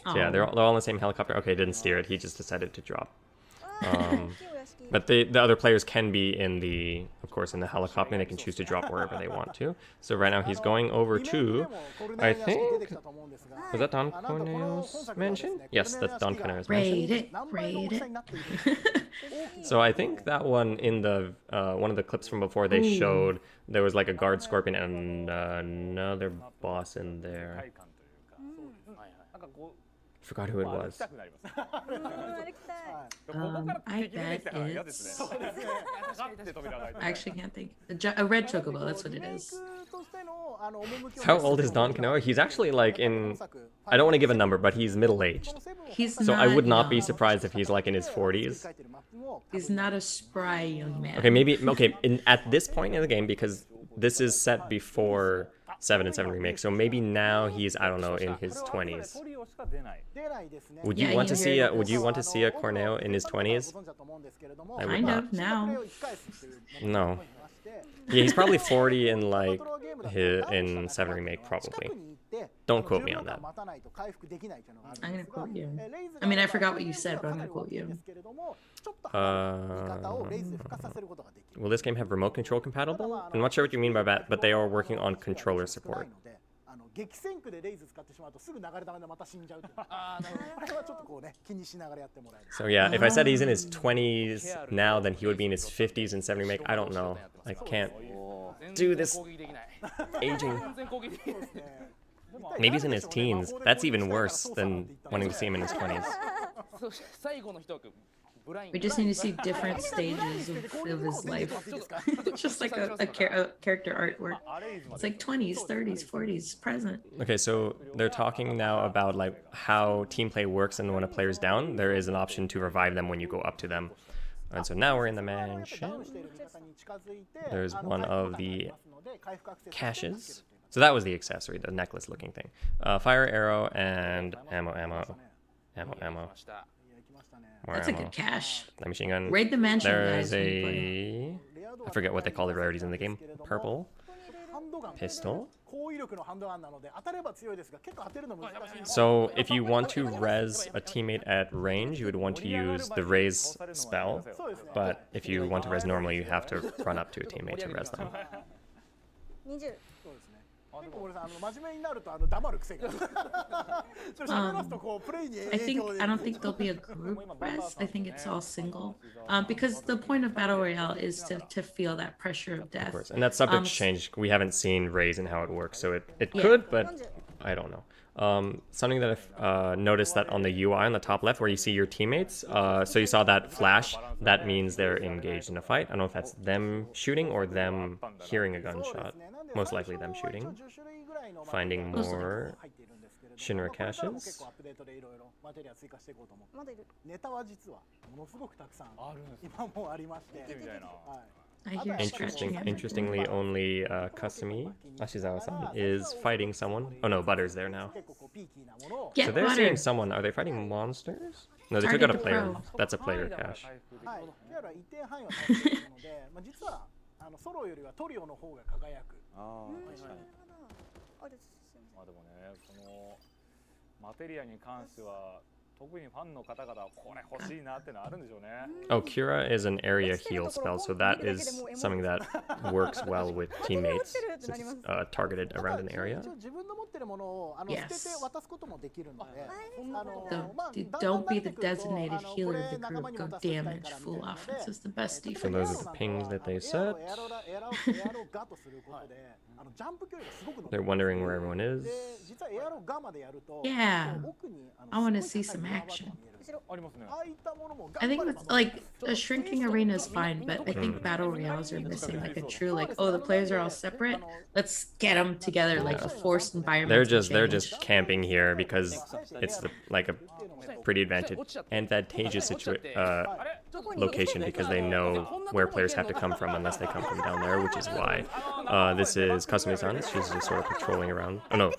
Oh. So yeah, they're all in the same helicopter. Okay, didn't steer it. He just decided to drop. But the other players can be in the, of course, in the helicopter, and they can choose to drop wherever they want to. So right now he's going over to, I think, was that Don Corneo's mansion? Yes, that's Don Corneo's mansion. Raid it. So I think that one in the one of the clips from before they showed there was like a guard scorpion and another boss in there. Forgot who it was. I bet it's. I actually can't think. A red chocobo. That's what it is. How old is Don Canoa? He's actually like in. I don't want to give a number, but he's middle-aged. He's So not, I would not be no. surprised if he's like in his 40s. He's not a spry young man. Okay, maybe at this point in the game, because this is set before 7 and 7 Remake, so maybe now he's, I don't know, in his 20s. Would you want to see a Corneo in his 20s? I would Kind not. of now. No. Yeah, he's probably 40 in like in 7 Remake, probably. Don't quote me on that. I'm gonna quote you. I mean, I forgot what you said, but I'm gonna quote you. Will this game have remote control compatible? I'm not sure what you mean by that, but they are working on controller support. So yeah, if I said he's in his 20s now, then he would be in his 50s in 7 Remake. I don't know. I can't do this aging. Maybe he's in his teens. That's even worse than wanting to see him in his 20s. We just need to see different stages of his life. Just like a character artwork. It's like 20s, 30s, 40s, present. Okay, so they're talking now about like how team play works, and when a player's down, there is an option to revive them when you go up to them. And so now we're in the mansion. There's one of the caches. So that was the accessory, the necklace-looking thing. Fire arrow and ammo. More That's ammo. a good cache. The machine gun. Raid the mansion, There's guys, when you I forget what they call the rarities in the game. Purple. Pistol. So if you want to res a teammate at range, you would want to use the res spell. But if you want to res normally, you have to run up to a teammate to res them. I don't think there'll be a group res. I think it's all single. Because the point of Battle Royale is to feel that pressure of death. Of course. And that's subject to change. We haven't seen raise and how it works, so it could, but I don't know. Something that I've noticed that on the UI on the top left where you see your teammates, so you saw that flash, that means they're engaged in a fight. I don't know if that's them shooting or them hearing a gunshot. Most likely them shooting. Finding more Shinra caches. I hear scratching. Interestingly, only Kasumi Ashizawa-san is fighting someone. Oh no, Butter's there now. Get So they're Butter. seeing someone. Are they fighting monsters? No, they took Target out a the player. pro. That's a player cache. Oh, Kira is an area heal spell, so that is something that works well with teammates since it's targeted around an area. Yes. Don't be the designated healer of the group. Go damage. Full offense is the best So defense. those are the pings that they set. They're wondering where everyone is. Yeah. I want to see some action. I think with, like, a shrinking arena is fine, but I think battle royales are missing like a true like, oh, the players are all separate. Let's get them together like a forced environment. They're just camping here because it's like a pretty advantageous location because they know where players have to come from unless they come from down there, which is why this is Kasumi-san. She's just sort of patrolling around. Oh no,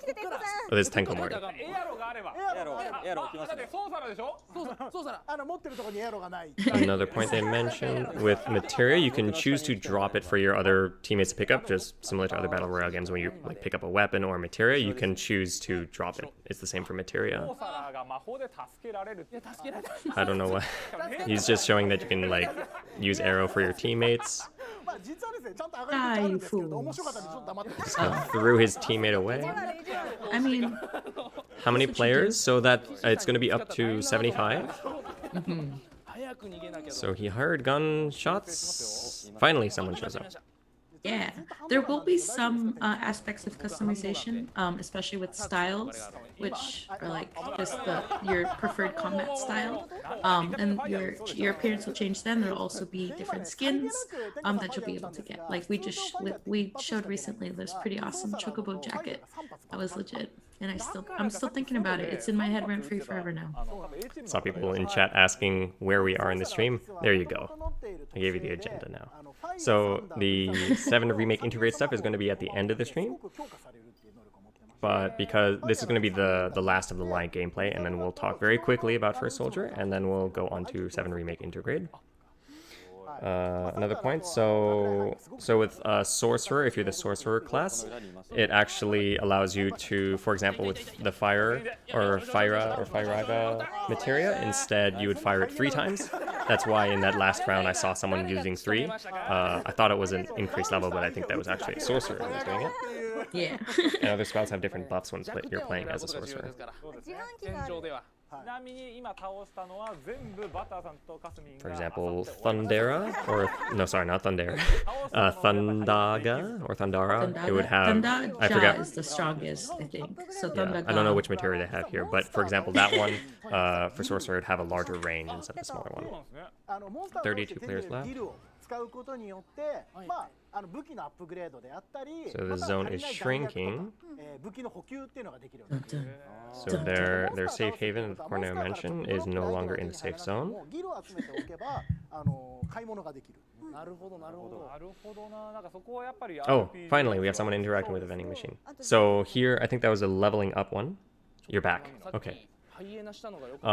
this is Tenko Mori. ばエアロ起きますねだってソーサラでしょそうさら持ってるところにエアロがない Another point they mentioned with materia, you can choose to drop it for your other teammates to pick up, just similar to other battle royale games. When you like pick up a weapon or materia, you can choose to drop it. It's the same for materia. ソーサラが魔法で助けられるって助けられた I don't know what. He's just showing that you can like use arrow for your teammates. まあ実はですねちゃんと上がり口あるんですけど面白かったんでちょっと黙って Just kind of threw his teammate away. I mean, How many players? So that it's going to be up to 75. 早く逃げなきゃ So he heard gunshots. Finally, someone shows up. yeah, there will be some aspects of customization, especially with styles, which are like just your preferred combat style, and your appearance will change. Then there'll also be different skins that you'll be able to get. Like we showed recently this pretty awesome chocobo jacket that was legit, and I'm still thinking about it. It's in my head rent free forever now. Saw people in chat asking where we are in the stream. There you go. I gave you the agenda now. So the 7 remake integrate stuff is going to be at the end of the stream. But because this is going to be the last of the line gameplay, and then we'll talk very quickly about First Soldier, and then we'll go on to 7 remake integrate. Another point, so with Sorcerer, if you're the Sorcerer class, it actually allows you to, for example, with the Fire or Fire materia, instead you would fire it 3 times. That's why in that last round I saw someone using 3. I thought it was an increased level, but I think that was actually a Sorcerer who was doing it. Yeah. And other spells have different buffs when you're playing as a Sorcerer. 戦場ではちなみに今倒したのは全部バターさんとカスミン For が example, Thundera, or no, sorry, not Thundera, Thundaga or Thundara. It would have, I Thundaga forgot. is the strongest, I think. So Yeah, Thundaga. I don't know which materia they have here, but for example, that one for Sorcerer would have a larger range instead of a smaller one. 32 players left. 使うことによってまあ武器のアップグレードであったり So the zone is shrinking. 武器の補給っていうのができるようになる So their safe haven that Corneo mentioned is no longer in the safe zone. ギルを集めておけば買い物ができるなるほどなるほどなるほどななんかそこはやっぱり Oh, finally, we have someone interacting with the vending machine. So here, I think that was a leveling up one. You're back. Okay. ハイエナしたのがよかった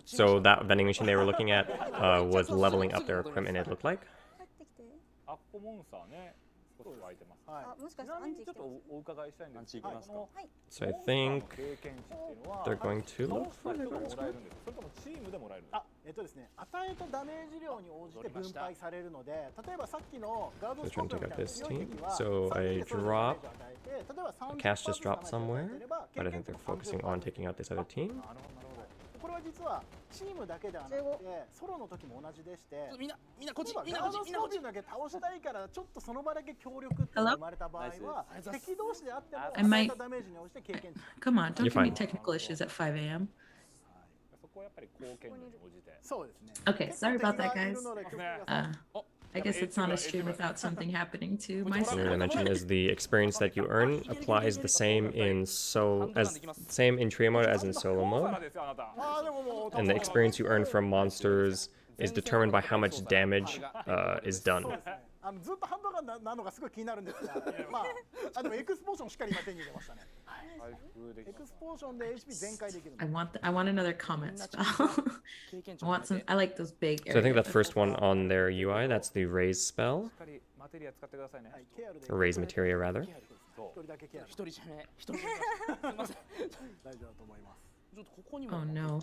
So that vending machine they were looking at was leveling up their equipment, it looked like. アッコモンスターね少し湧いてますあ、もしかちしてアンなみにちょっとチ来てますお伺いしたいんですけどアンチ行きますか So I think 経験値っていうのは they're going to 倒 look した for 人 the がも guns. らえるんですかそれともチームでもらえるんですかですね与えたダメージ量に応じて分配されるので例えばさっきのガード So スコ trying ー to プ take み out たいな this 強い team. 敵は So I drop. 例えば A cast just dropped somewhere, but I think they're focusing on taking out this other team. これは実はチームだけではなくてソロの時も同じでしてみんなこっち例えばみんなガードスこっちみんなこっちコープだけ倒したいからちょっとその場だけ協力っていうのが生まれた場合は敵同士であっても与えたダメージに応じて経験値 Come on, don't You're give me fine. technical issues at 5 a.m. そこはやっぱり貢献度に応じてそうですね Okay, sorry about that, guys. ね I guess it's not a stream without something happening to my Something stream. I mentioned is the experience that you earn applies the same in same in trio mode as in solo ソーサラ mode, ですよあなた and the experience you earn from monsters is determined by how much damage is done. ずっとハンバーガーなのがすごい気になるんですがまあでもエクスポーションしっかり今手に入れましたねエクスポーションで HP 全開できる I want another comment spell. 経験値 I want some. I like those big. So I think areas. that first one on their UI, that's the raise spell, しっかりマテリア使ってくださいね ケアルで or raise materia rather. 一人だけケアル一人じゃね一人じゃねすいません大丈夫だと思います ちょっとここにも Oh no!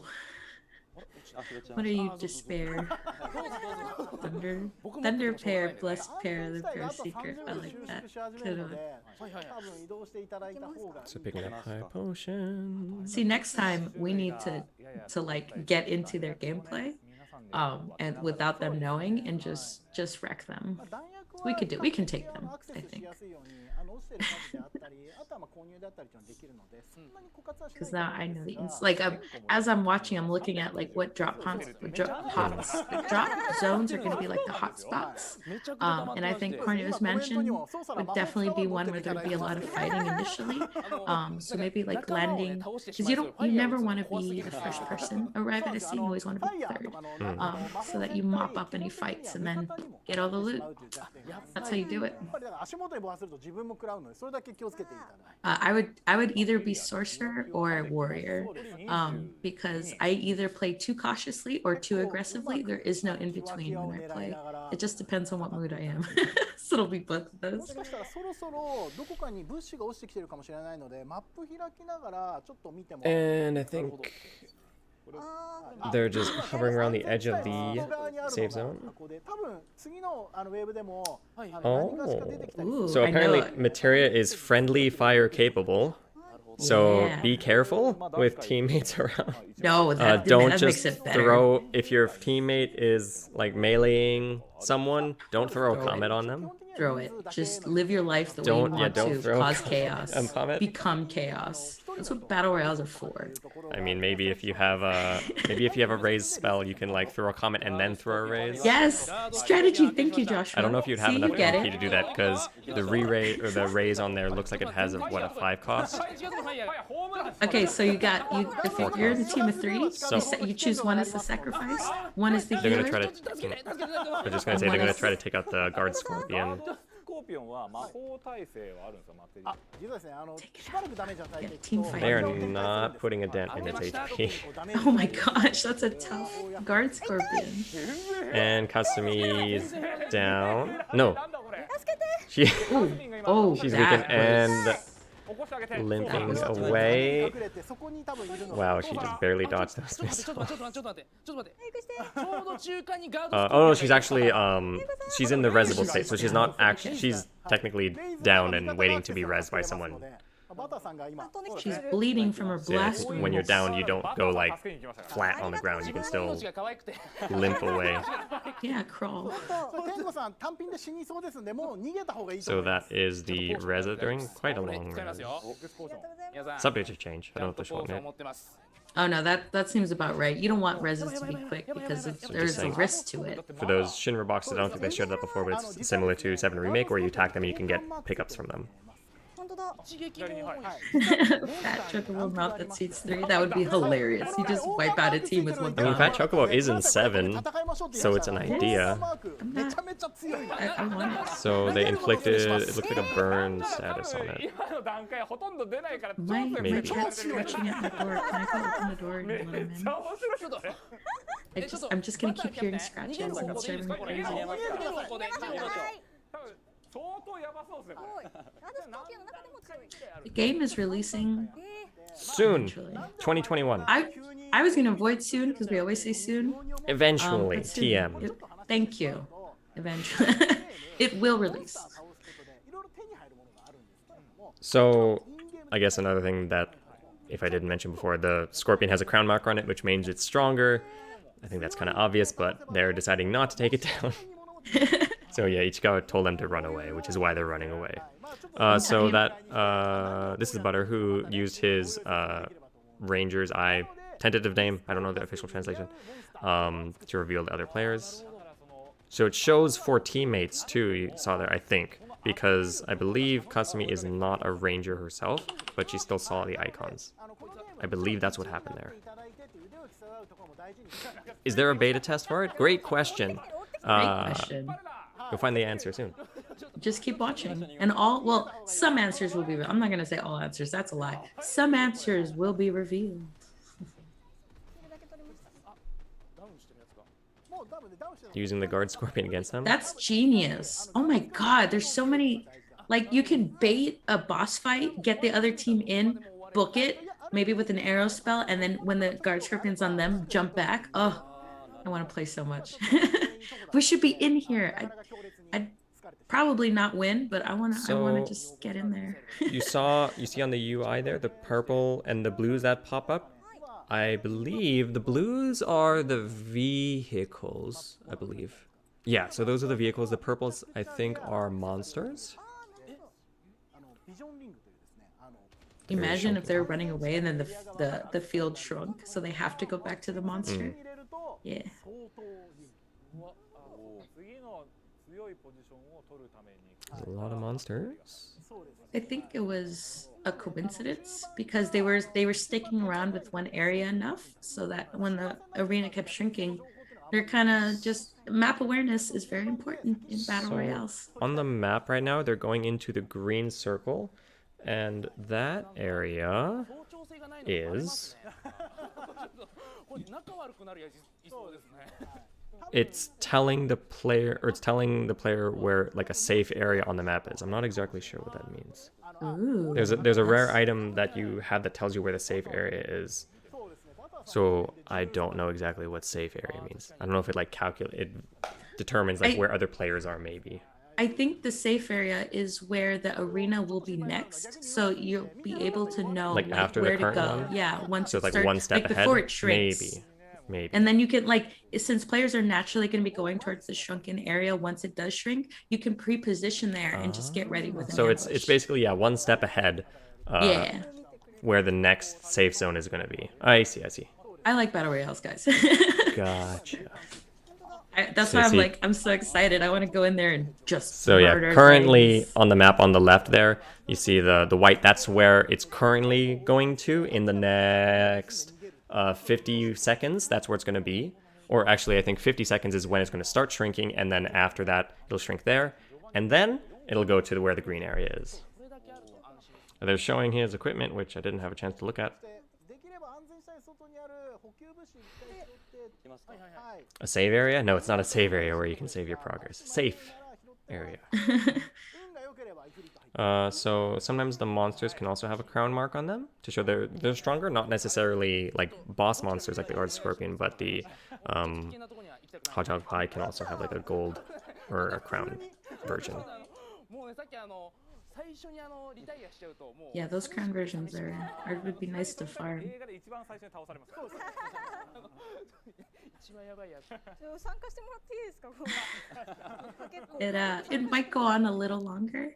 あそれちゃ What are you, despair? Thunder pair, blessed pair, the pair secret. I like that. Good one. 多分移動していただいた方が So picking up high potion. See, next time we need to like get into their gameplay, and without them knowing, and just wreck them. We can take them, I think. Because now I know the like as I'm watching, I'm looking at like what drop zones are going to be like the hot spots. And I think Corneo's mentioned would definitely be one where there'd be a lot of fighting initially. So maybe like landing, because you never want to be the first person arrive at a scene. You always want to be third, so that you mop up any fights and then get all the loot. That's how you do it. 食らうのでそれだけ気をつけていただいて。I would either be sorcerer or warrior, because I either play too cautiously or too aggressively. There is no in between when I play. It just depends on what mood I am. So it'll be both of も those. しかしたらそろそろどこかに物資が落ちてきてるかもしれないのでマップ開きながらちょっと見ても。 And I think they're just hovering around the edge of the save zone. 多分次のウェーブでも Oh. 何かしか出てきたりする。 Ooh, So I apparently know. materia is friendly fire capable. So Yeah. be careful with teammates around. No, that, Don't that just makes it better. throw, if your teammate is like meleeing someone, don't throw a comet on them. Throw it. Just live your life the way you Don't- want yeah, don't to. throw Cause a chaos. comet. Become chaos. That's what battle royales are for. I mean, maybe if you have a raise spell, you can like throw a comet and then throw a raise. Yes, strategy. Thank you, Joshua. I don't know if you'd have See, enough you get MP it. to do that because the re-raise or the raise on there looks like it has a 5 cost. Okay, so you if you're in a team of 3, So- you choose one as the sacrifice, one is the They're healer. gonna try to. I'm just gonna say they're gonna try to take out the guard scorpion. スコーピオンは魔法耐性はあるんですよ、マテリア。あ、実はですね、しばらくダメージ与えていくと Team fight. They are not putting a dent in its HP. Oh my gosh, that's a tough guard scorpion. And Kasumi's down. No. She Oh, she's that weakened and 起こしてあげて。 limping away. 隠れてそこに多分いるの Wow, she just barely dodged those ちょっと missiles. 待って、ちょっと待って、ちょっと待って、ちょっと待って。ちょうど中間にガード Oh no, she's actually she's in the resible state, so she's not actually she's technically down and waiting to be rezzed by someone. バタさんが今 She's bleeding from her So yeah, blast when you're wounds. down, you don't go like flat on the ground. You can still が可愛くて。 limp away. Yeah, crawl. 天狗さん単品で死にそうですんでもう逃げた方がいいと So 思いま that す is the res during quite a これ long 使います res. よ。皆さん、 Subject to change. I don't know if this ポー one ズを hit. 持ってます。 Oh no, that seems about right. You don't want reses to be quick because there's a risk to it. For those Shinra boxes, I don't think they showed that before, but it's similar to 7 Remake where you attack them and you can get pickups from them. 本当だ。一撃も Fat chocobo mouth that seats 3. That would be hilarious. You just wipe out a team with one I mean, Fat bomb. Chocobo is in 7, 戦いましょうって so 言い it's ま an した idea. めちゃめちゃ強い I want it. So they inflicted, it looks like a burn status on it. 今の段階ほとんど出ないから超 My 強い Maybe. cat's scratching at my door. Can I go open the door and め let めっ him ちゃ in? 面白いこれ I'm just gonna keep hearing scratches and it's driving me crazy. 多分相当やばそうですねこれ The game is releasing Soon, eventually. 2021. I was gonna avoid soon because we always say soon. Eventually, But soon. TM. Thank you. Eventually, it will release. いろいろ手に入るものがあるんですけれども So, I guess another thing that, if I didn't mention before, the Scorpion has a crown marker on it, which means it's stronger. I think that's kind of obvious, but they're deciding not to take it down. So yeah, Ichikawa told them to run away, which is why they're running away. So that, this is Butter, who used his Ranger's Eye tentative name, I don't know the official translation, to reveal the other players. So it shows 4 teammates too, you saw there, I think, because I believe Kasumi is not a Ranger herself, but she still saw the icons. I believe that's what happened there. Is there a beta test for it? Great question. Great question. You'll find the answer soon. Just keep watching, and some answers will be. I'm not gonna say all answers. That's a lie. Some answers will be revealed. Using the guard scorpion against them. That's genius. Oh my god, there's so many. Like, you can bait a boss fight, get the other team in, book it, maybe with an arrow spell, and then when the guard scorpion's on them, jump back. Oh, I want to play so much. We should be in here. I'd probably not win, but I wanna just get in there. You see on the UI there, the purple and the blues that pop up? I believe the blues are the vehicles, I believe. Yeah, so those are the vehicles. The purples, I think, are monsters. Imagine if they were running away and then the field shrunk, so they have to go back to the monster. Yeah. 次の強いポジションを取るために There's a lot of monsters. I think it was a coincidence because they were sticking around with one area enough so that when the arena kept shrinking, They're kind of just map awareness is very important in battle So, royales. on the map right now, they're going into the green circle, and that area is... It's telling the player, or it's telling the player where like a safe area on the map is. I'm not exactly sure what that means. Ooh, There's a rare that's- item that you have that tells you where the safe area is. So I don't know exactly what safe area means. I don't know if it like it determines like where other players are maybe. I think the safe area is where the arena will be next, so you'll be able to know Like after the where to current go. one? Yeah, once So it it's like starts, one step like ahead. before it shrinks. Maybe. And then you can like, since players are naturally going to be going towards the shrunken area once it does shrink, you can pre-position there and just get ready with an So ambush. it's basically one step ahead. Yeah, Where the next safe zone is going to be. I see. I like battle royales, guys. Gotcha. That's why I'm so excited. I want to go in there and just So yeah, murder currently things. on the map on the left there, you see the white. That's where it's currently going to in the next 50 seconds. That's where it's going to be. Or actually, I think 50 seconds is when it's going to start shrinking, and then after that, it'll shrink there, and then it'll go to where the green area is. They're showing his equipment, which I didn't have a chance to look at. A save area? No, it's not a save area where you can save your progress. Safe area. So sometimes the monsters can also have a crown mark on them to show they're stronger. Not necessarily like boss monsters like the Art Scorpion, but the Hedgehog Pie can also have like a gold or a crown version. Yeah, those crown versions would be nice to farm. It might go on a little longer.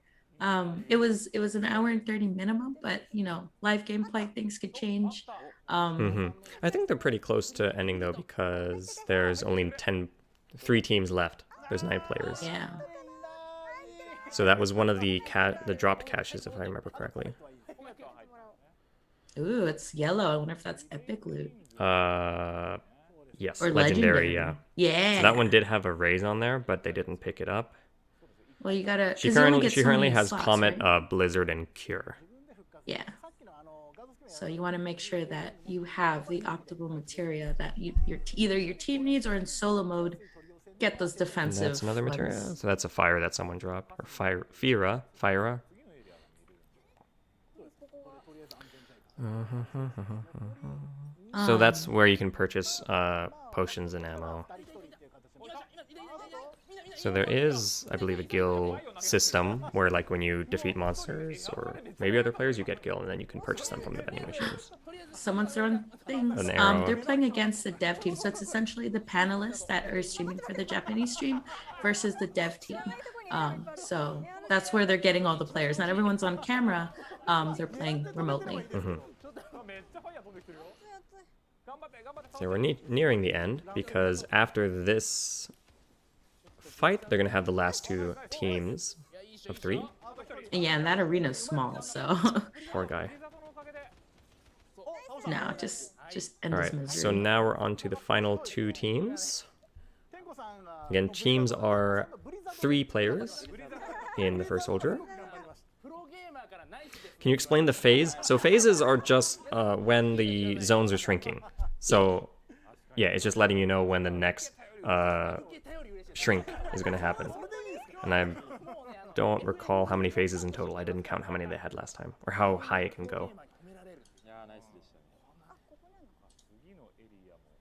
It was an hour and 30 minimum, but you know, live gameplay things could change. I think they're pretty close to ending though, because there's only 3 teams left. There's 9 players. Yeah. So that was one of the dropped caches, if I remember correctly. Ooh, it's yellow. I wonder if that's epic loot. Yes, Or legendary, yeah. Yeah. So that one did have a raise on there, but they didn't pick it up. Well, you gotta. She currently so has slots, Comet, right? Blizzard, and Cure. Yeah. So you want to make sure that you have the optimal materia that either your team needs, or in solo mode, get those defensive. And that's another materia. ones. So that's a fire that someone dropped, or Fira. So that's where you can purchase potions and ammo. So there is, I believe, a gil system where, like, when you defeat monsters or maybe other players, you get gil, and then you can purchase them from the vending machines. Someone's throwing things. An arrow. They're playing against the dev team, so it's essentially the panelists that are streaming for the Japanese stream versus the dev team. So that's where they're getting all the players. Not everyone's on camera. They're playing remotely. So we're nearing the end, because after this fight, they're going to have the last 2 teams of 3. Yeah, and that arena's small, so Poor guy. no, just end All his right, misery. so now we're on to the final 2 teams. Again, teams are 3 players in the First Soldier. Can you explain the phase? So phases are just when the zones are shrinking. So yeah, it's just letting you know when the next shrink is going to happen. And I don't recall how many phases in total. I didn't count how many they had last time, or how high it can go.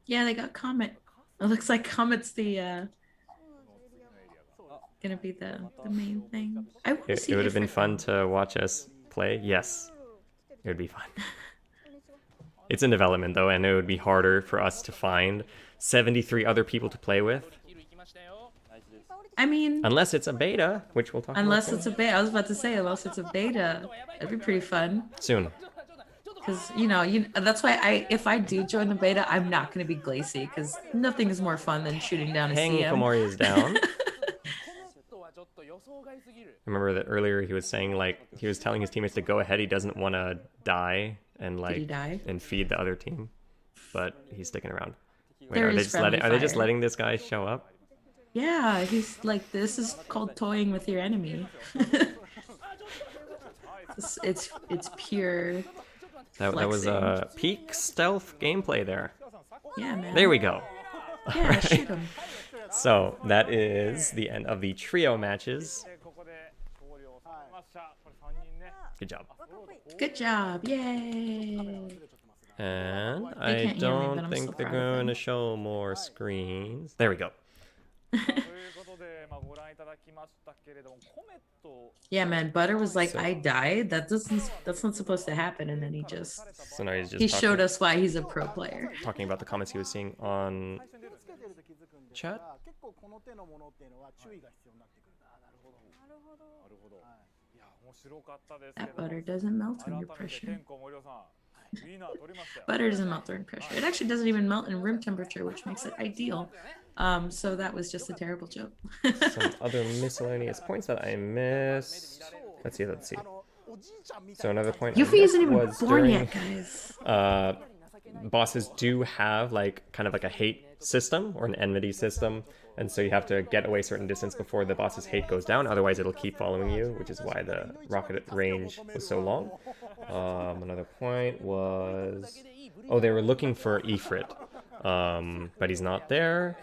Yeah, they got Comet. It looks like Comet's the gonna be the main thing. I want to see It would have been different fun to watch us play. Yes, it would be fun. It's in development though, and it would be harder for us to find 73 other people to play with. I mean, Unless it's a beta, which we'll talk unless about it's a beta. I was about to say, unless it's a beta, that'd be pretty fun. soon. Because that's why if I do join the beta, I'm not gonna be Glacie, because nothing is more fun than shooting down a Hang CM. Komori is down. Remember that earlier he was saying, like, he was telling his teammates to go ahead. He doesn't want to die and Did he die? and feed the other team, but he's sticking around. Wait, They're are they his just friendly fire. letting this guy show up? Yeah, he's like, this is called toying with your enemy. It's pure That was flexing. peak stealth gameplay there. Yeah, man. There we go. Yeah, Alright. shoot him. So that is the end of the trio matches. Good job. Good job. Yay. And They I can't hear me, but don't I'm think still they're proud of going to them. show more screens. There we go. Yeah, man. Butter was like, I died. That's not supposed to happen. And then So now he's just he talking, showed us why he's a pro player. talking about the comments he was seeing on chat. 結構この手のものっていうのは注意が必要になってくる。なるほど。なるほど。いや面白かったですけ That ど。 butter doesn't melt 改 under めて pressure. 天候森尾さん。ウィナー取りましたよ。 Butter doesn't melt during pressure. It actually doesn't even melt in room temperature, which makes it ideal. So that was just a terrible joke. Some other miscellaneous points that I missed. Let's see. So another point I Yuffie isn't missed even was born during, yet, guys. bosses do have like kind of like a hate system or an enmity system, and so you have to get away a certain distance before the boss's hate goes down, otherwise it'll keep following you, which is why the rocket range was so long. Another point was, oh, they were looking for Ifrit, but he's not there.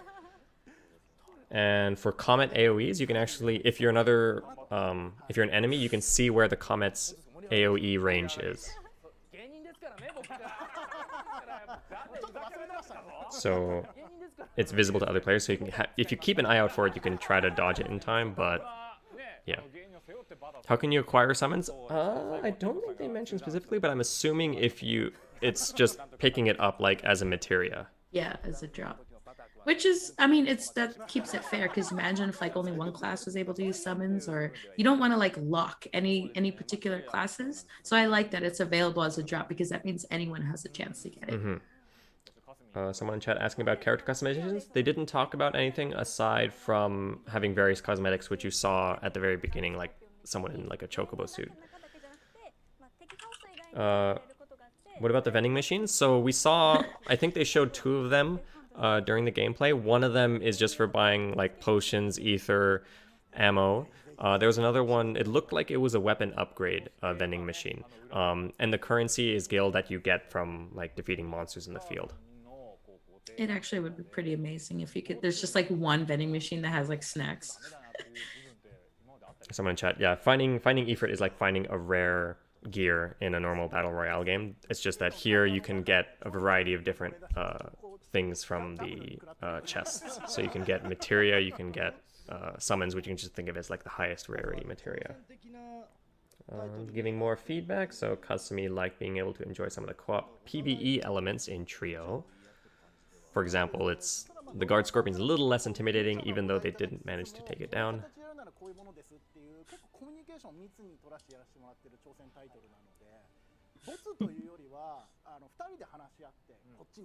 And for comet AoEs, you can actually, if you're an enemy, you can see where the comet's AoE range is. So it's visible to other players, so you can if you keep an eye out for it, you can try to dodge it in time, but yeah. How can you acquire summons? I don't think they mentioned specifically, but I'm assuming it's just picking it up like as a materia. Yeah, as a drop. Which is, I mean, that keeps it fair, because imagine if like only one class was able to use summons, or you don't want to like lock any particular classes. So I like that it's available as a drop, because that means anyone has a chance to get it. Someone in chat asking about character customizations. They didn't talk about anything aside from having various cosmetics, which you saw at the very beginning, like someone in like a chocobo suit. What about the vending machines? So we saw, I think they showed 2 of them during the gameplay. One of them is just for buying like potions, ether, ammo. There was another one, it looked like it was a weapon upgrade vending machine. And the currency is gil that you get from like defeating monsters in the field. It actually would be pretty amazing if you could. There's just like one vending machine that has like snacks. Someone in chat, yeah, finding Ifrit is like finding a rare gear in a normal battle royale game. It's just that here you can get a variety of different things from the chests. So you can get materia, you can get summons, which you can just think of as like the highest rarity materia. Giving more feedback, so Kasumi liked being able to enjoy some of the co-op PvE elements in Trio. For example, the guard scorpion's a little less intimidating, even though they didn't manage to take it down.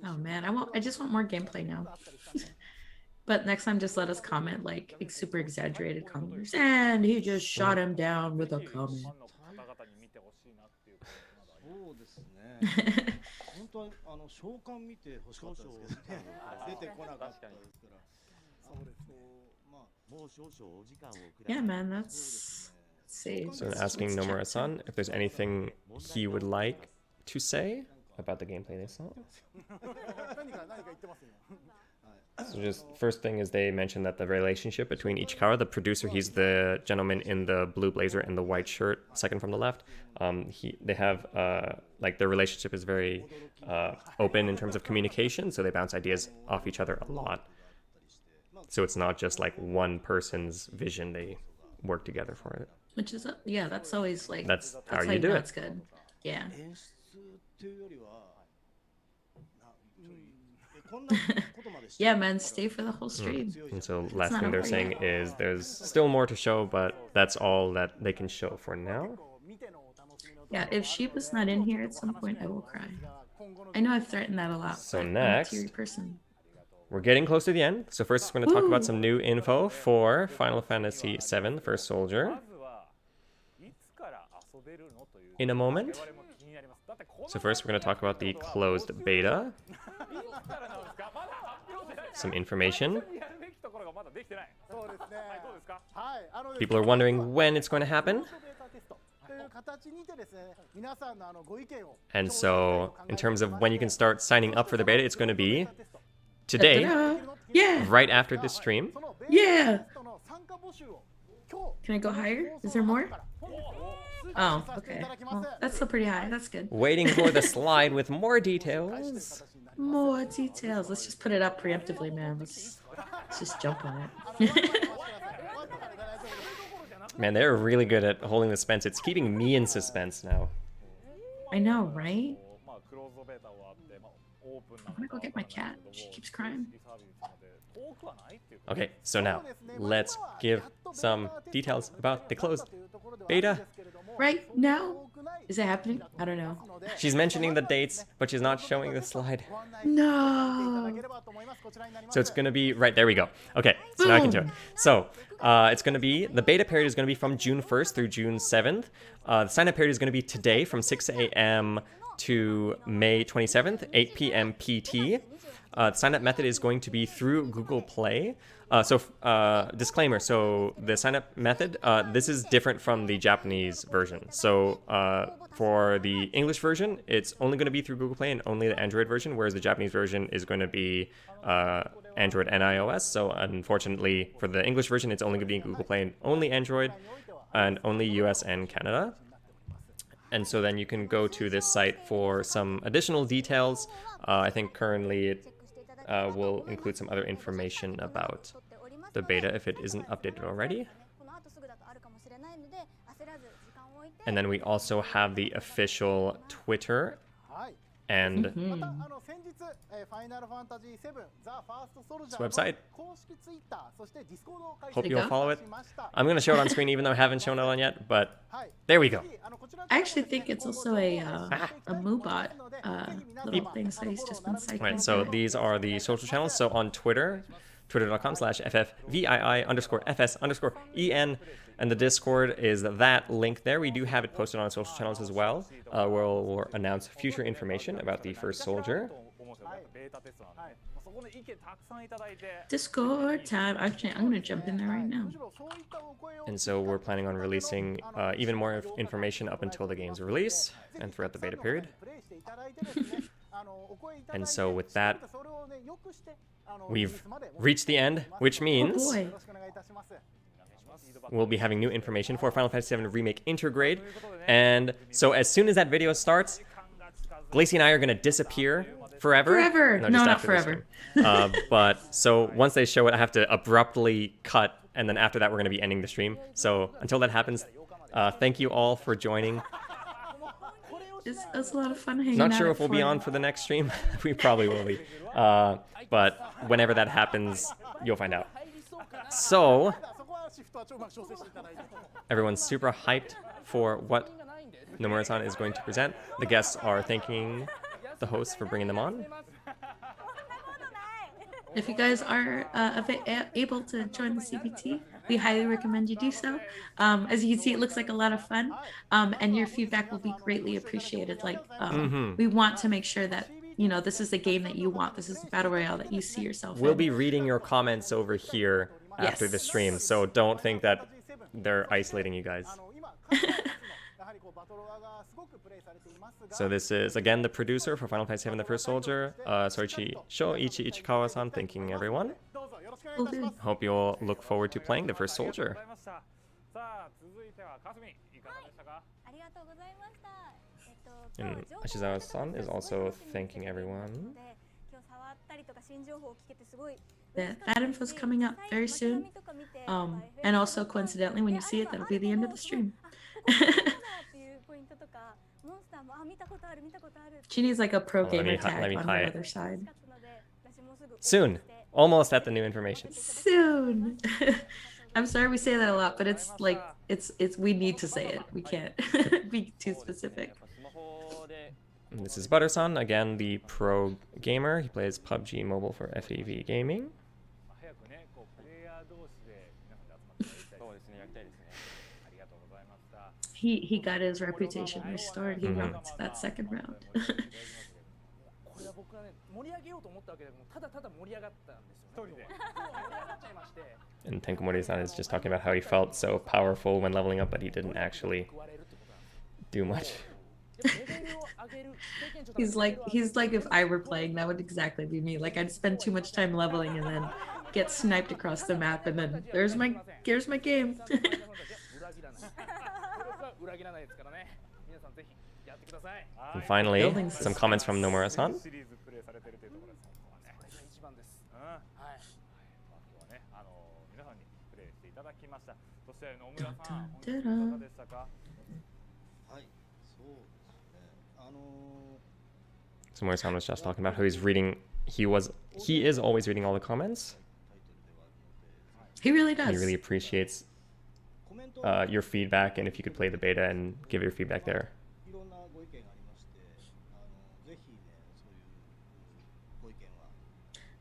Oh man, I just want more gameplay now. But next time, just let us comment like super exaggerated comments. And he just shot him down with a comment. そうですね。本当は召喚見て欲しかったですけどね。出てこなかったですから。そうですね。まあもう少々お時間をください。 Yeah, man, let's see. So asking Nomura-san if there's anything he would like to say about the gameplay they saw. So just first thing is they mentioned that the relationship between Ichikawa, the producer, he's the gentleman in the blue blazer and the white shirt, second from the left. They have like their relationship is very open in terms of communication, so they bounce ideas off each other a lot. So it's not just like one person's vision; they work together for it. Which is yeah, that's always like That's how you you do know it. it's good. Yeah. 演出っていうよりは、こんなことまでして Yeah, man, stay for the whole stream. And so last not thing they're over saying yet. is there's still more to show, but that's all that they can show for now. Yeah, if Sheba's not in here at some point, I will cry. I know I've threatened that a lot. So but I'm a next- teary person. We're getting close to the end. So first we're going to talk about some new info for Final Fantasy VII The First Soldier in a moment. So first we're going to talk about the closed beta. some information. やるべきところがまだできてない。そうですね。はい、どうですか？はい、People are wondering when it's going to happen. という形にてですね、皆さんのご意見を And so, in terms of when you can start signing up for the beta, it's going to be today, Ta-da! Yeah. right after this stream. Yeah. Can I go higher? Is there more? Oh, okay. Well, that's still pretty high. That's good. Waiting for the slide with more details. More details. Let's just put it up preemptively, man. Let's just jump on it. Man, they're really good at holding the suspense. It's keeping me in suspense now. I know, right? まあクローズドベータ終わってオープンな I'm gonna go get my cat. She keeps crying. サービスなので遠くはないっていうか。 Okay, so now, let's give some details about the closed beta. Right now? Is it happening? I don't know. She's mentioning the dates, but she's not showing the slide. No. So it's going to be, right, there we go. Okay, so now I can do it. So it's going to be, the beta period is going to be from June 1st through June 7th. The sign-up period is going to be today from 6 a.m. to May 27th, 8 p.m. PT. The sign-up method is going to be through Google Play. Disclaimer, so the sign-up method, this is different from the Japanese version. So for the English version, it's only going to be through Google Play and only the Android version, whereas the Japanese version is going to be Android and iOS. So unfortunately, for the English version, it's only going to be Google Play and only Android, and only US and Canada. And so then you can go to this site for some additional details. I think currently it will include some other information about the beta if it isn't updated already. And then we also have the official Twitter and this website. Hope you'll follow it. I'm going to show it on screen even though I haven't shown it on yet, but there we go. I actually think it's also a Moobot little thing, so he's just been cycling. Right, so through it. these are the social channels. So on Twitter, twitter.com/FFVII_FS_EN, and the Discord is that link there. We do have it posted on social channels as well. We'll announce future information about the First Soldier. Discord time. Actually, I'm gonna jump in there right now. And so we're planning on releasing even more information up until the game's release and throughout the beta period. And so with that, we've reached the end, which means Oh boy. we'll be having new information for Final Fantasy VII Remake Intergrade. And so as soon as that video starts, Glacie and I are going to disappear forever. Forever. No, just not after this forever. one. But so once they show it, I have to abruptly cut. And then after that, we're going to be ending the stream. So until that happens, thank you all for joining. It's a lot of fun hanging Not out sure at if we'll be 4. on for the next stream. We probably will be. But whenever that happens, you'll find out. So, everyone's super hyped for what Nomura-san is going to present. The guests are thanking the hosts for bringing them on. If you guys are able to join the CBT, we highly recommend you do so. As you can see, it looks like a lot of fun, and your feedback will be greatly appreciated. Like, we want to make sure that, you know, this is the game that you want. This is the Battle Royale that you see yourself We'll in. be reading your comments over here after the stream, so don't think that they're isolating you guys. So this is, again, the producer for Final Fantasy VII The First Soldier, Shoichi Ichikawa-san, thanking everyone. Will do. Hope you'll look forward to playing The First Soldier. And Ashizawa-san is also thanking everyone. That info's coming up very soon. And also, coincidentally, when you see it, that'll be the end of the stream. She needs like a pro gamer tag on the other side. Soon. Almost at the new information. Soon. I'm sorry we say that a lot, but it's like it's we need to say it. We can't be too specific. And this is Butter-san, again the pro gamer. He plays PUBG Mobile for FEV Gaming. He got his reputation restored. He rocked that second round. 僕はね盛り上げようと思ったわけでもただただ盛り上がったんですよね。盛り上がっちゃいまして。And Tenkomori-san is just talking about how he felt so powerful when leveling up, but he didn't actually do much. He's like if I were playing, that would exactly be me. Like I'd spend too much time leveling and then get sniped across the map, and then here's my game. And finally, some comments from Nomura-san. So Nomura-san was just talking about how he's reading. He is always reading all the comments. He really does. He really appreciates your feedback, and if you could play the beta and give your feedback there.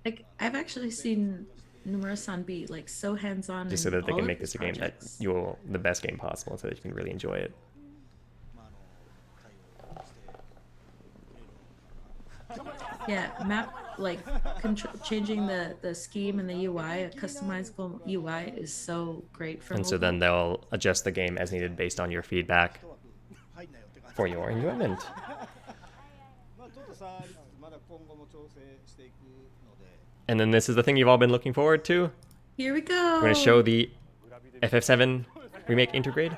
Like I've actually seen Nomura-san be like so hands-on. Just so that they can make this a game that the best game possible, so that you can really enjoy it. Yeah, map like changing the scheme and the UI, a customizable UI is so great for. And so then they'll adjust the game as needed based on your feedback for your enjoyment. And then this is the thing you've all been looking forward to. Here we go. We're going to show the FF7 remake intergrade.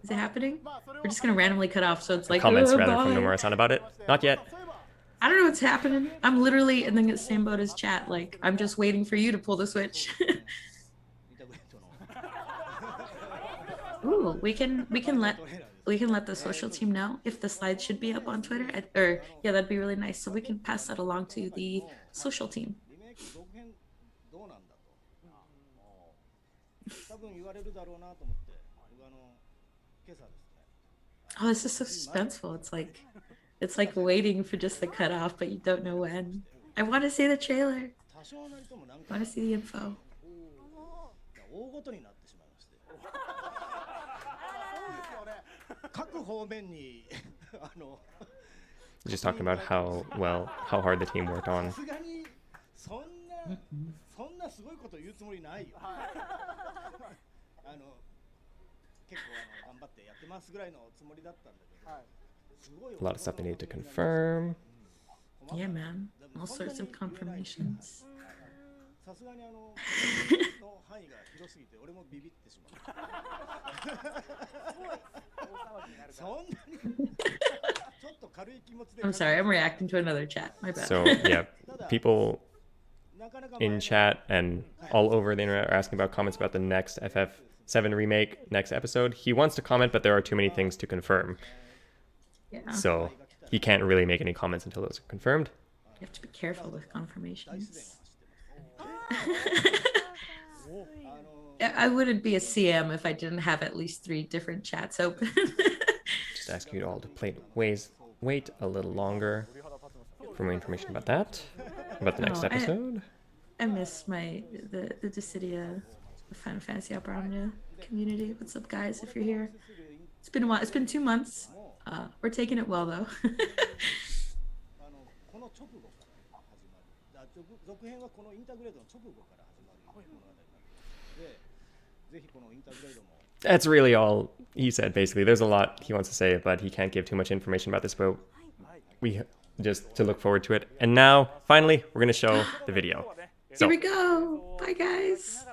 Is it happening? We're just going to randomly cut off, so it's like comments rather from Nomura-san about it. Not yet. I don't know what's happening. I'm literally in the same boat as chat. Like I'm just waiting for you to pull the switch. Ooh, we can let the social team know if the slides should be up on Twitter, or yeah, that'd be really nice. So we can pass that along to the social team. Oh, this is so suspenseful. It's like waiting for just the cutoff, but you don't know when. I want to see the trailer. I want to see the info. Just talking about how hard the team worked on. A lot of stuff they need to confirm. Yeah, man. All sorts of confirmations. I'm sorry, I'm reacting to another chat. My bad. So yeah, people in chat and all over the internet are asking about comments about the next FF7 remake next episode. He wants to comment, but there are too many things to confirm. Yeah. So he can't really make any comments until those are confirmed. You have to be careful with confirmations. I wouldn't be a CM if I didn't have at least 3 different chats open. Just ask you all to wait a little longer for more information about that, about the next episode. I miss the Dissidia, the Final Fantasy Albarmia community. What's up, guys? If you're here, it's been a while. It's been 2 months. We're taking it well, though. That's really all he said, basically. There's a lot he wants to say, but he can't give too much information about this, but we just to look forward to it. And now, finally, we're going to show the video. So, here we go. Bye, guys.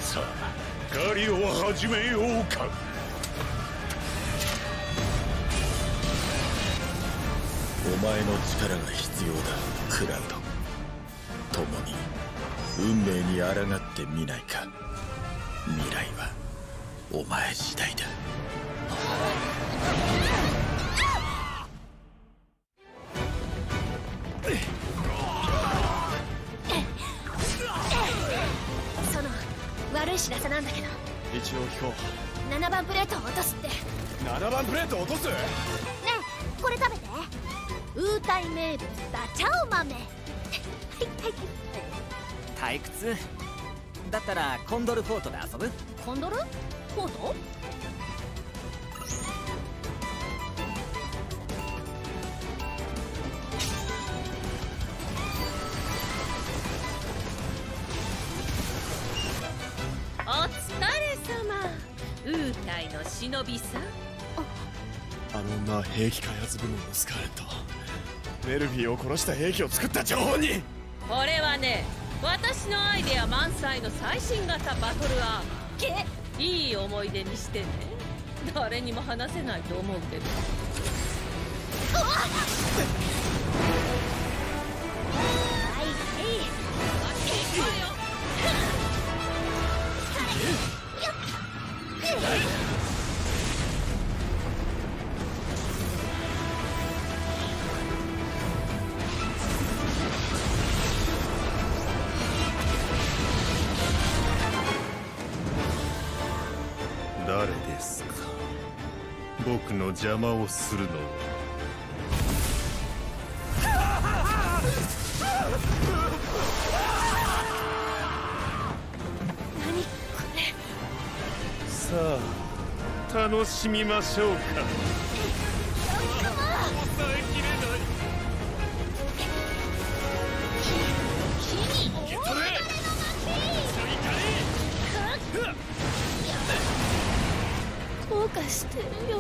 さあ狩りを始めようか。お前の力が必要だクラウド。共に運命に抗ってみないか。未来はお前次第だ。その悪い知らせなんだけど、一応聞こ7番プレートを落とすって。う。7番プレート落とす。ねえ、これ食べて。ウータイ名物ダチャオ豆。はいはい退屈だったらコンドルフォートで遊ぶ。コンドルフォート。お疲れ様。ウータイの忍びさん。あの女兵器開発部門のスカーレット、メルフィーを殺した兵器を作った張本人。これはね、私のアイデア満載の最新型バトルアーマー。いい思い出にしてね。誰にも話せないと思うけど。誰ですか、僕の邪魔をするのは。何これ。さあ楽しみましょうか。抑えきれない。受け取れ。後悔してるよ。